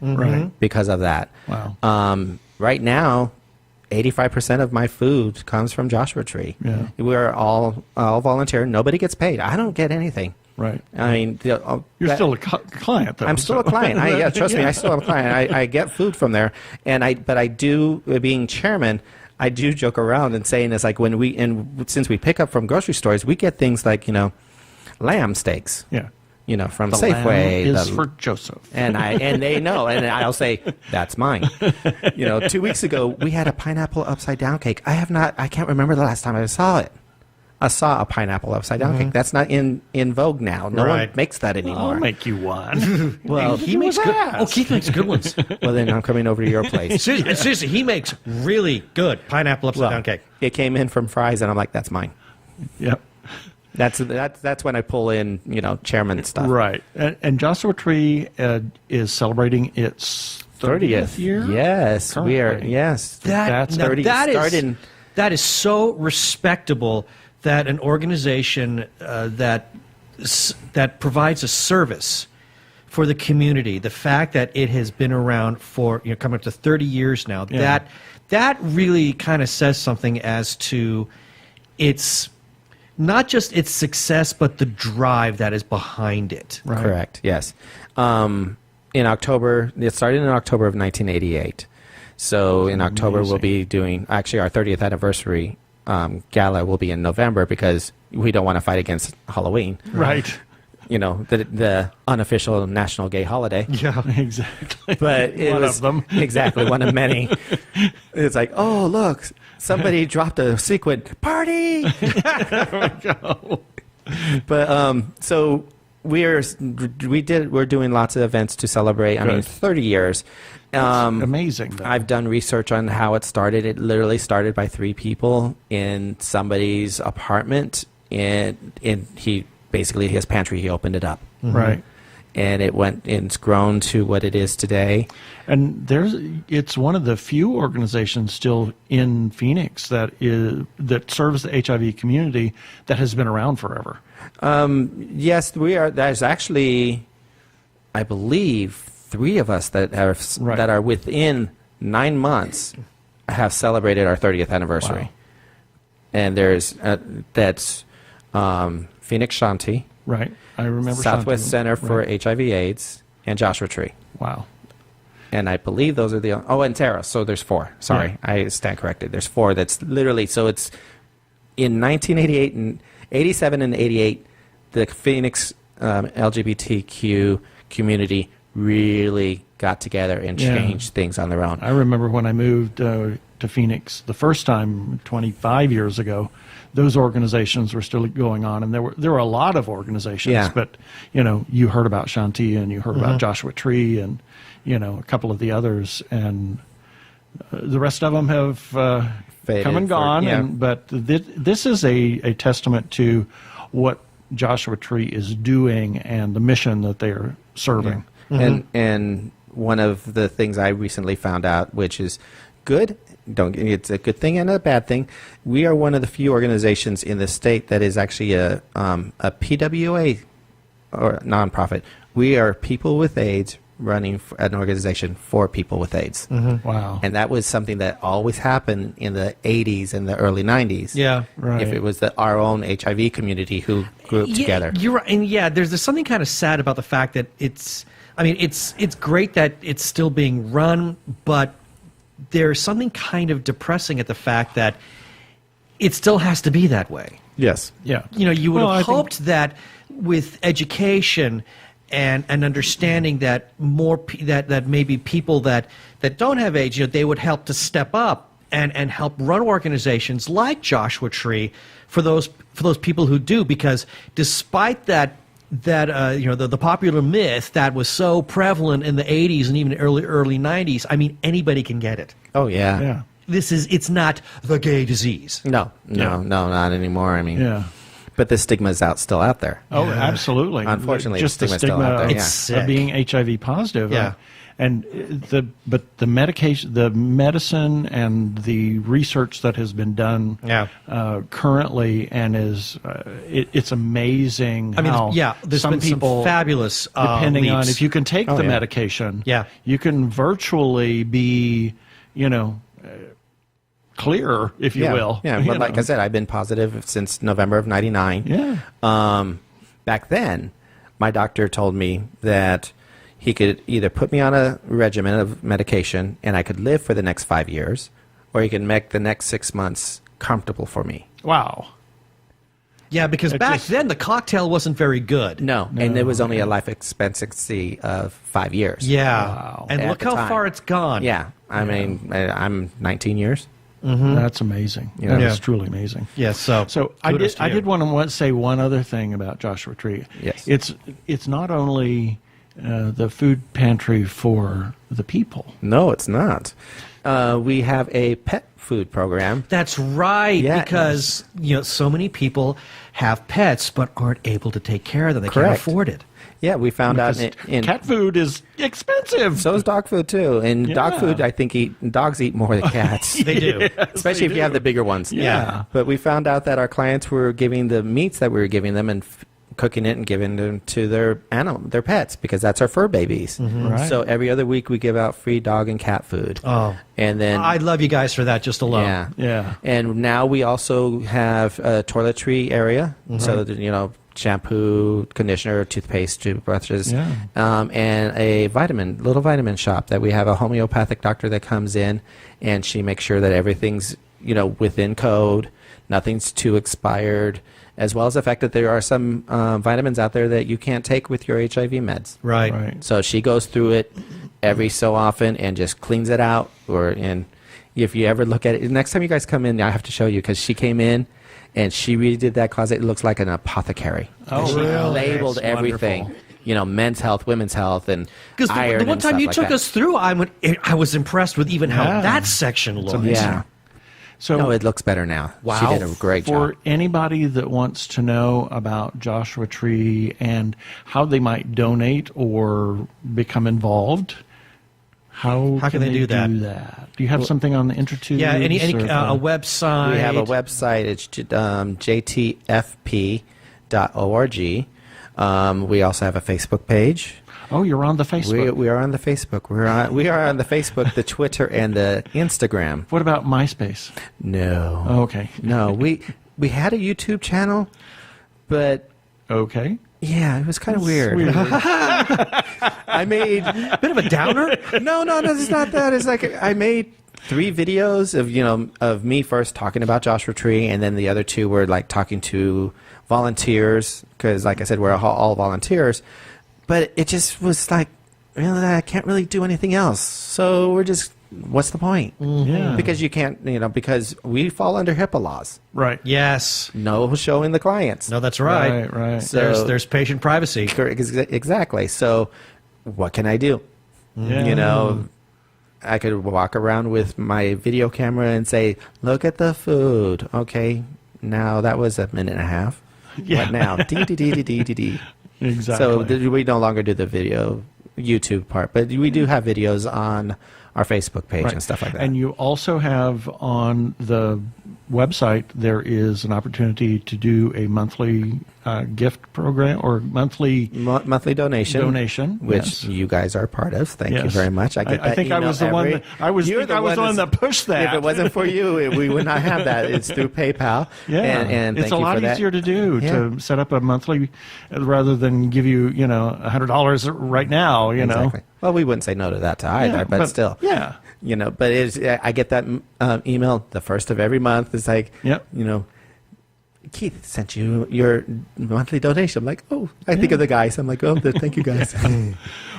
Speaker 8: because of that.
Speaker 1: Wow.
Speaker 8: Right now, 85% of my food comes from Joshua Tree.
Speaker 1: Yeah.
Speaker 8: We're all volunteer. Nobody gets paid. I don't get anything.
Speaker 1: Right.
Speaker 8: I mean,
Speaker 1: You're still a client, though.
Speaker 8: I'm still a client. Trust me, I still am a client. I get food from there, but I do, being chairman, I do joke around and saying it's like since we pick up from grocery stores, we get things like lamb steaks.
Speaker 1: Yeah.
Speaker 8: From
Speaker 1: The
Speaker 8: Safeway.
Speaker 1: lamb is for Joseph.
Speaker 8: And they know, and I'll say that's mine. 2 weeks ago we had a pineapple upside down cake. I can't remember the last time I saw it. I saw a pineapple upside down cake. That's not in vogue now. No one makes that anymore.
Speaker 1: I'll make you one.
Speaker 2: Well, he makes good. Oh, Keith makes good ones.
Speaker 8: Well, then I'm coming over to your place.
Speaker 2: Seriously, he makes really good pineapple upside down cake.
Speaker 8: It came in from Fry's, and I'm like, that's mine.
Speaker 1: Yep.
Speaker 8: That's when I pull in, chairman stuff.
Speaker 1: Right. And Joshua Tree is celebrating its 30th year?
Speaker 8: Yes,
Speaker 1: currently.
Speaker 8: we are. Yes,
Speaker 1: That's
Speaker 2: now
Speaker 8: 30.
Speaker 2: that is so respectable that an organization that provides a service for the community, the fact that it has been around for coming up to 30 years now, that really kind of says something as to its not just its success, but the drive that is behind it.
Speaker 1: Right.
Speaker 8: Correct. Yes. In October, it started in October of 1988. So in October we'll be doing actually our 30th anniversary gala will be in November because we don't want to fight against Halloween.
Speaker 1: Right.
Speaker 8: The unofficial national gay holiday.
Speaker 1: Yeah, exactly.
Speaker 8: But it
Speaker 1: One
Speaker 8: was
Speaker 1: of them.
Speaker 8: exactly one of many. It's like, oh look, somebody dropped a sequin party. But so we're doing lots of events to celebrate. I mean, 30 years.
Speaker 1: Amazing. Though.
Speaker 8: I've done research on how it started. It literally started by 3 people in somebody's apartment, and he basically his pantry. He opened it up,
Speaker 1: Right.
Speaker 8: and it's grown to what it is today.
Speaker 1: And it's one of the few organizations still in Phoenix that serves the HIV community that has been around forever.
Speaker 8: Yes, we are. There's actually, I believe, 3 of us that are within 9 months have celebrated our 30th anniversary.
Speaker 1: Wow.
Speaker 8: And there's that's Phoenix Shanti,
Speaker 1: Right. I remember
Speaker 8: Southwest
Speaker 1: Shanti.
Speaker 8: Center for
Speaker 1: Right.
Speaker 8: HIV/AIDS, and Joshua Tree.
Speaker 1: Wow.
Speaker 8: And I believe those are and Tara. So there's 4. Sorry, I stand corrected. There's 4. That's literally, so it's in 1988 and 87 and 88, the Phoenix LGBTQ community really got together and changed things on their own.
Speaker 1: I remember when I moved to Phoenix the first time 25 years ago, those organizations were still going on, and there were a lot of organizations.
Speaker 8: Yeah.
Speaker 1: But you heard about Shanti, and you heard about Joshua Tree, and a couple of the others, and the rest of them have
Speaker 8: Faded
Speaker 1: come and gone. But this is a testament to what Joshua Tree is doing and the mission that they are serving.
Speaker 8: Yeah. And one of the things I recently found out, which is good, it's a good thing and a bad thing. We are one of the few organizations in the state that is actually a PWA or nonprofit. We are People with AIDS running an organization for people with AIDS.
Speaker 1: Wow.
Speaker 8: And that was something that always happened in the 80s and the early 90s.
Speaker 2: Yeah.
Speaker 1: Right.
Speaker 8: If it was our own HIV community who grew up together.
Speaker 2: You're right. And there's something kind of sad about the fact that it's great that it's still being run, but there's something kind of depressing at the fact that it still has to be that way.
Speaker 8: Yes.
Speaker 1: Yeah.
Speaker 2: You would have hoped that with education and an understanding that that maybe people that don't have AIDS, they would help to step up and help run organizations like Joshua Tree for those people who do, because despite that the popular myth that was so prevalent in the 80s and even early 90s, I mean, anybody can get it.
Speaker 8: Oh, yeah.
Speaker 1: Yeah.
Speaker 2: It's not the gay disease.
Speaker 8: No, not anymore. I mean,
Speaker 1: Yeah.
Speaker 8: but the stigma is still out there.
Speaker 1: Oh, absolutely.
Speaker 8: Unfortunately,
Speaker 1: just the
Speaker 8: the stigma's still out
Speaker 1: stigma
Speaker 8: there,
Speaker 1: of,
Speaker 8: yeah.
Speaker 2: It's sick.
Speaker 1: of being HIV positive.
Speaker 2: Yeah.
Speaker 1: And the medication, the medicine, and the research that has been done currently, and it's amazing.
Speaker 2: I mean,
Speaker 1: how
Speaker 2: there's
Speaker 1: some
Speaker 2: been
Speaker 1: people,
Speaker 2: some fabulous
Speaker 1: depending on
Speaker 2: leaps.
Speaker 1: if you can take the medication, you can virtually be, clear, if you will.
Speaker 8: Yeah, but like I said, I've been positive since November of '99.
Speaker 1: Yeah.
Speaker 8: Back then, my doctor told me that he could either put me on a regimen of medication and I could live for the next 5 years, or he could make the next 6 months comfortable for me.
Speaker 1: Wow.
Speaker 2: Yeah, because back then the cocktail wasn't very good.
Speaker 8: No, and there was only a life expectancy of 5 years.
Speaker 2: Yeah.
Speaker 1: Wow.
Speaker 2: And
Speaker 8: At
Speaker 2: look
Speaker 8: the
Speaker 2: how
Speaker 8: time.
Speaker 2: far it's gone.
Speaker 8: Yeah, I mean, I'm 19 years.
Speaker 1: That's amazing. That is truly amazing.
Speaker 2: Yeah, so
Speaker 1: I
Speaker 2: kudos to you.
Speaker 1: did want to say one other thing about Joshua Tree.
Speaker 8: Yes.
Speaker 1: It's not only the food pantry for the people.
Speaker 8: No, it's not. We have a pet food program.
Speaker 2: That's right,
Speaker 8: Yeah.
Speaker 2: because so many people have pets but aren't able to take care of them. They can't
Speaker 8: Correct.
Speaker 2: afford it.
Speaker 8: Yeah, we found out
Speaker 1: Because
Speaker 8: in
Speaker 1: cat food is expensive.
Speaker 8: so is dog food too. And dog
Speaker 1: Yeah.
Speaker 8: food, I think dogs eat more than cats.
Speaker 2: They do.
Speaker 8: Especially if you have the bigger ones.
Speaker 1: Yeah.
Speaker 8: But we found out that our clients were giving the meats that we were giving them and cooking it and giving them to their pets, because that's our fur babies.
Speaker 1: Right.
Speaker 8: So every other week we give out free dog and cat food.
Speaker 2: Oh.
Speaker 8: And then
Speaker 2: I love you guys for that just alone.
Speaker 8: yeah.
Speaker 1: Yeah.
Speaker 8: And now we also have a toiletry area. So that, shampoo, conditioner, toothpaste, toothbrushes,
Speaker 1: Yeah.
Speaker 8: and a little vitamin shop that we have a homeopathic doctor that comes in, and she makes sure that everything's, within code, nothing's too expired, as well as the fact that there are some vitamins out there that you can't take with your HIV meds.
Speaker 2: Right.
Speaker 1: Right.
Speaker 8: So she goes through it every so often and just cleans it out. And if you ever look at it, next time you guys come in, I have to show you, because she came in and she redid that closet. It looks like an apothecary.
Speaker 1: Oh,
Speaker 8: she
Speaker 1: really?
Speaker 8: labeled
Speaker 1: That's
Speaker 8: everything.
Speaker 1: wonderful.
Speaker 8: Men's health, women's health, and
Speaker 2: Because
Speaker 8: iron
Speaker 2: the one
Speaker 8: and
Speaker 2: time
Speaker 8: stuff
Speaker 2: you
Speaker 8: like
Speaker 2: took
Speaker 8: that.
Speaker 2: us through, I was impressed with even how
Speaker 1: Yeah.
Speaker 2: that section looked.
Speaker 1: amazing.
Speaker 8: Yeah.
Speaker 1: So
Speaker 8: No, it looks better now.
Speaker 2: Wow.
Speaker 8: She did a great
Speaker 1: for
Speaker 8: job.
Speaker 1: anybody that wants to know about Joshua Tree and how they might donate or become involved, how
Speaker 2: can they do that?
Speaker 1: Do you have something on the intertube?
Speaker 2: Yeah, any a website.
Speaker 8: We have a website. It's jtfp.org. We also have a Facebook page.
Speaker 1: Oh, you're on the Facebook.
Speaker 8: We are on the Facebook. We are on the Facebook, the Twitter, and the Instagram.
Speaker 1: What about MySpace?
Speaker 8: No.
Speaker 1: Oh, okay.
Speaker 8: No. We had a YouTube channel, but
Speaker 1: Okay.
Speaker 8: yeah, it was kind of weird. I made
Speaker 2: Bit of a downer.
Speaker 8: no, it's not that. It's like I made 3 videos of me first talking about Joshua Tree, and then the other 2 were like talking to volunteers, because like I said, we're all volunteers. But it just was like, really, I can't really do anything else. So we're just, what's the point?
Speaker 1: Yeah.
Speaker 8: Because you can't, because we fall under HIPAA laws.
Speaker 1: Right.
Speaker 2: Yes.
Speaker 8: No showing the clients.
Speaker 2: No, that's right.
Speaker 1: Right.
Speaker 8: So-
Speaker 2: There's patient privacy.
Speaker 8: Exactly. So what can I do?
Speaker 1: Yeah.
Speaker 8: I could walk around with my video camera and say, look at the food. Okay, now that was a minute and a half.
Speaker 1: Yeah.
Speaker 8: But now, dee-dee-dee-dee-dee-dee.
Speaker 1: Exactly.
Speaker 8: So we no longer do the video YouTube part, but we do have videos on our Facebook page
Speaker 1: Right.
Speaker 8: and stuff like that.
Speaker 1: And you also have on the website, there is an opportunity to do a monthly gift program or monthly
Speaker 8: monthly donation, which
Speaker 1: yes.
Speaker 8: you guys are part of. Thank you
Speaker 1: Yes.
Speaker 8: very much. I get that.
Speaker 1: I think I
Speaker 8: email
Speaker 1: was the one.
Speaker 8: every-
Speaker 1: That, I was.
Speaker 8: You're
Speaker 1: think I was the one that pushed that.
Speaker 8: If it wasn't for you, we would not have that. It's through PayPal.
Speaker 1: Yeah,
Speaker 8: and
Speaker 1: it's
Speaker 8: thank
Speaker 1: a
Speaker 8: you
Speaker 1: lot
Speaker 8: for that.
Speaker 1: easier to do
Speaker 8: Yeah.
Speaker 1: to set up a monthly rather than give you $100 right now.
Speaker 8: Exactly. Well, we wouldn't say no to that to either,
Speaker 1: Yeah,
Speaker 8: but still.
Speaker 1: yeah.
Speaker 8: But I get that email the first of every month. It's like,
Speaker 1: Yep.
Speaker 8: Keith sent you your monthly donation. I'm like, oh, I think of the guys. I'm like, oh, thank you guys.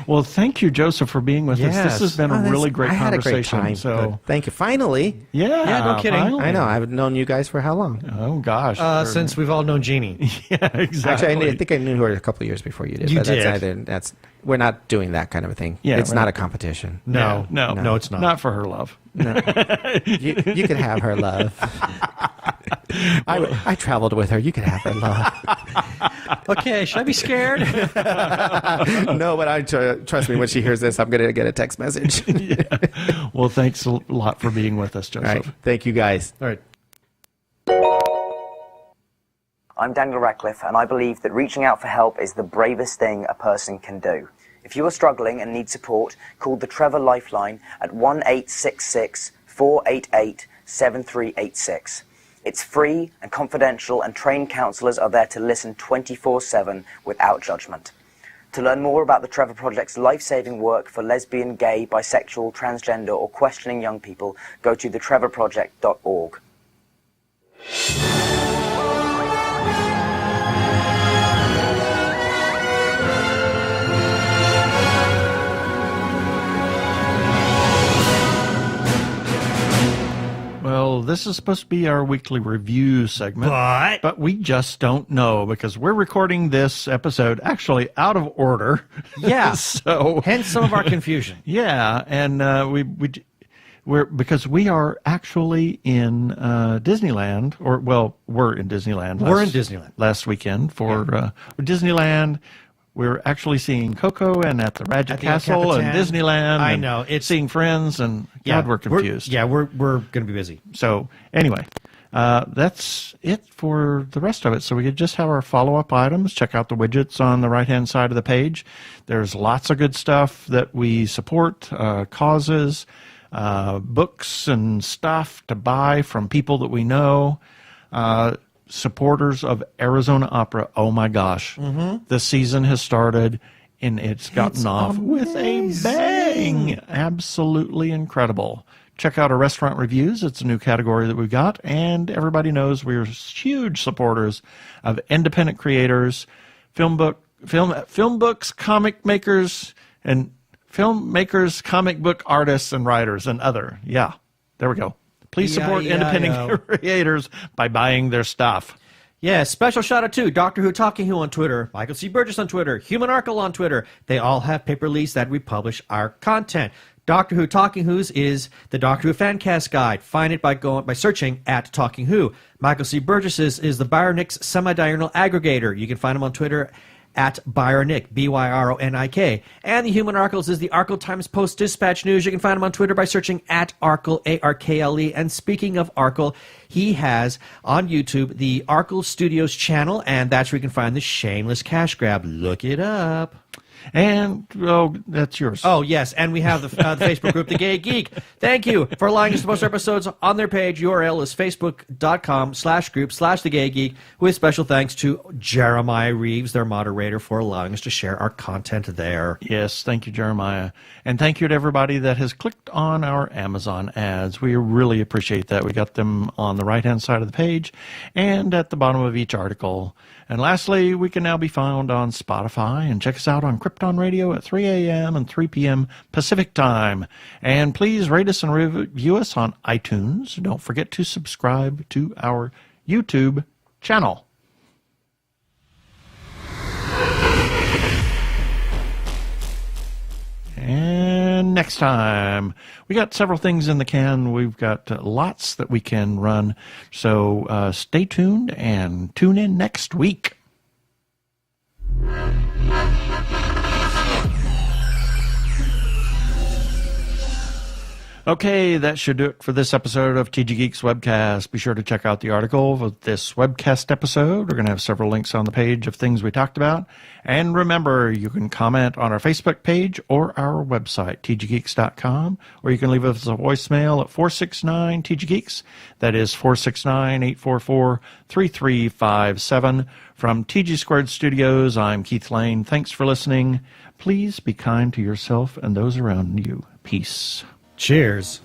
Speaker 1: Well, thank you, Joseph, for being with us.
Speaker 2: Yes.
Speaker 1: This has been a really great
Speaker 8: I had a
Speaker 1: conversation.
Speaker 8: great time.
Speaker 1: So
Speaker 8: Good. Thank you. Finally.
Speaker 1: yeah,
Speaker 2: no kidding.
Speaker 1: finally.
Speaker 8: I know. I've known you guys for how long?
Speaker 1: Oh gosh.
Speaker 2: Since we've all known Jeannie.
Speaker 1: yeah, exactly.
Speaker 8: Actually, I think I knew her a couple of years before you did.
Speaker 2: You
Speaker 8: but
Speaker 2: did.
Speaker 8: We're not doing that kind of a thing.
Speaker 1: Yeah,
Speaker 8: It's
Speaker 1: we're
Speaker 8: not
Speaker 1: not.
Speaker 8: a competition.
Speaker 2: No,
Speaker 1: no,
Speaker 2: it's not.
Speaker 1: Not for her love.
Speaker 8: You can have her love. I traveled with her. You can have her love.
Speaker 2: Okay, should I be scared?
Speaker 8: No, but trust me, when she hears this, I'm going to get a text message.
Speaker 1: Well, thanks a lot for being with us, Joseph.
Speaker 8: All right. Thank you, guys.
Speaker 2: All right.
Speaker 9: I'm Daniel Radcliffe, and I believe that reaching out for help is the bravest thing a person can do. If you are struggling and need support, call the Trevor Lifeline at 1-866-488-7386. It's free and confidential, and trained counsellors are there to listen 24/7 without judgment. To learn more about the Trevor Project's life-saving work for lesbian, gay, bisexual, transgender, or questioning young people, go to thetrevorproject.org.
Speaker 1: Well, this is supposed to be our weekly review segment. But we just don't know because we're recording this episode actually out of order.
Speaker 2: Yeah.
Speaker 1: So
Speaker 2: hence some of our confusion.
Speaker 1: Yeah, and we're because we are actually in Disneyland, we're in Disneyland.
Speaker 2: We're in Disneyland
Speaker 1: last weekend for Disneyland. We're actually seeing Coco and at the Magic Castle and Disneyland.
Speaker 2: I know. It's
Speaker 1: seeing friends and God, we're confused.
Speaker 2: We're going to be busy.
Speaker 1: So anyway, that's it for the rest of it. So we could just have our follow-up items. Check out the widgets on the right-hand side of the page. There's lots of good stuff that we support, causes, books and stuff to buy from people that we know. Supporters of Arizona Opera. Oh my gosh. Mm-hmm. The season has started and it's gotten off with a bang. Absolutely incredible. Check out our restaurant reviews. It's a new category that we've got, and everybody knows we're huge supporters of independent creators, film books, comic makers, and filmmakers, comic book artists and writers and other. Yeah. There we go. Please support independent creators by buying their stuff.
Speaker 2: Yeah, special shout out to Doctor Who Talking Who on Twitter, Michael C. Burgess on Twitter, Human Arkle on Twitter. They all have paper leads that we publish our content. Doctor Who Talking Who's is the Doctor Who Fancast Guide. Find it by searching at Talking Who. Michael C. Burgess's is the Byronix Semi-Diurnal Aggregator. You can find him on Twitter at Byronik, Byronik. And the Human Arkles is the Arkle Times Post Dispatch News. You can find him on Twitter by searching at Arkle, Arkle. And speaking of Arkle, he has on YouTube the Arkle Studios channel, and that's where you can find the Shameless Cash Grab. Look it up.
Speaker 1: And, that's yours.
Speaker 2: Oh, yes, and we have the Facebook group, The Gay Geek. Thank you for allowing us to post our episodes on their page. URL is facebook.com/group/The Gay Geek, with special thanks to Jeremiah Reeves, their moderator, for allowing us to share our content there.
Speaker 1: Yes, thank you, Jeremiah. And thank you to everybody that has clicked on our Amazon ads. We really appreciate that. We got them on the right-hand side of the page and at the bottom of each article. And lastly, we can now be found on Spotify, and check us out on Krypton Radio at 3 a.m. and 3 p.m. Pacific Time. And please rate us and review us on iTunes. Don't forget to subscribe to our YouTube channel. And next time, we got several things in the can. We've got lots that we can run. So stay tuned and tune in next week. Okay, that should do it for this episode of TG Geeks Webcast. Be sure to check out the article of this webcast episode. We're going to have several links on the page of things we talked about. And remember, you can comment on our Facebook page or our website, tggeeks.com, or you can leave us a voicemail at 469-TG-GEEKS. That is 469-844-3357. From TG Squared Studios, I'm Keith Lane. Thanks for listening. Please be kind to yourself and those around you. Peace.
Speaker 2: Cheers.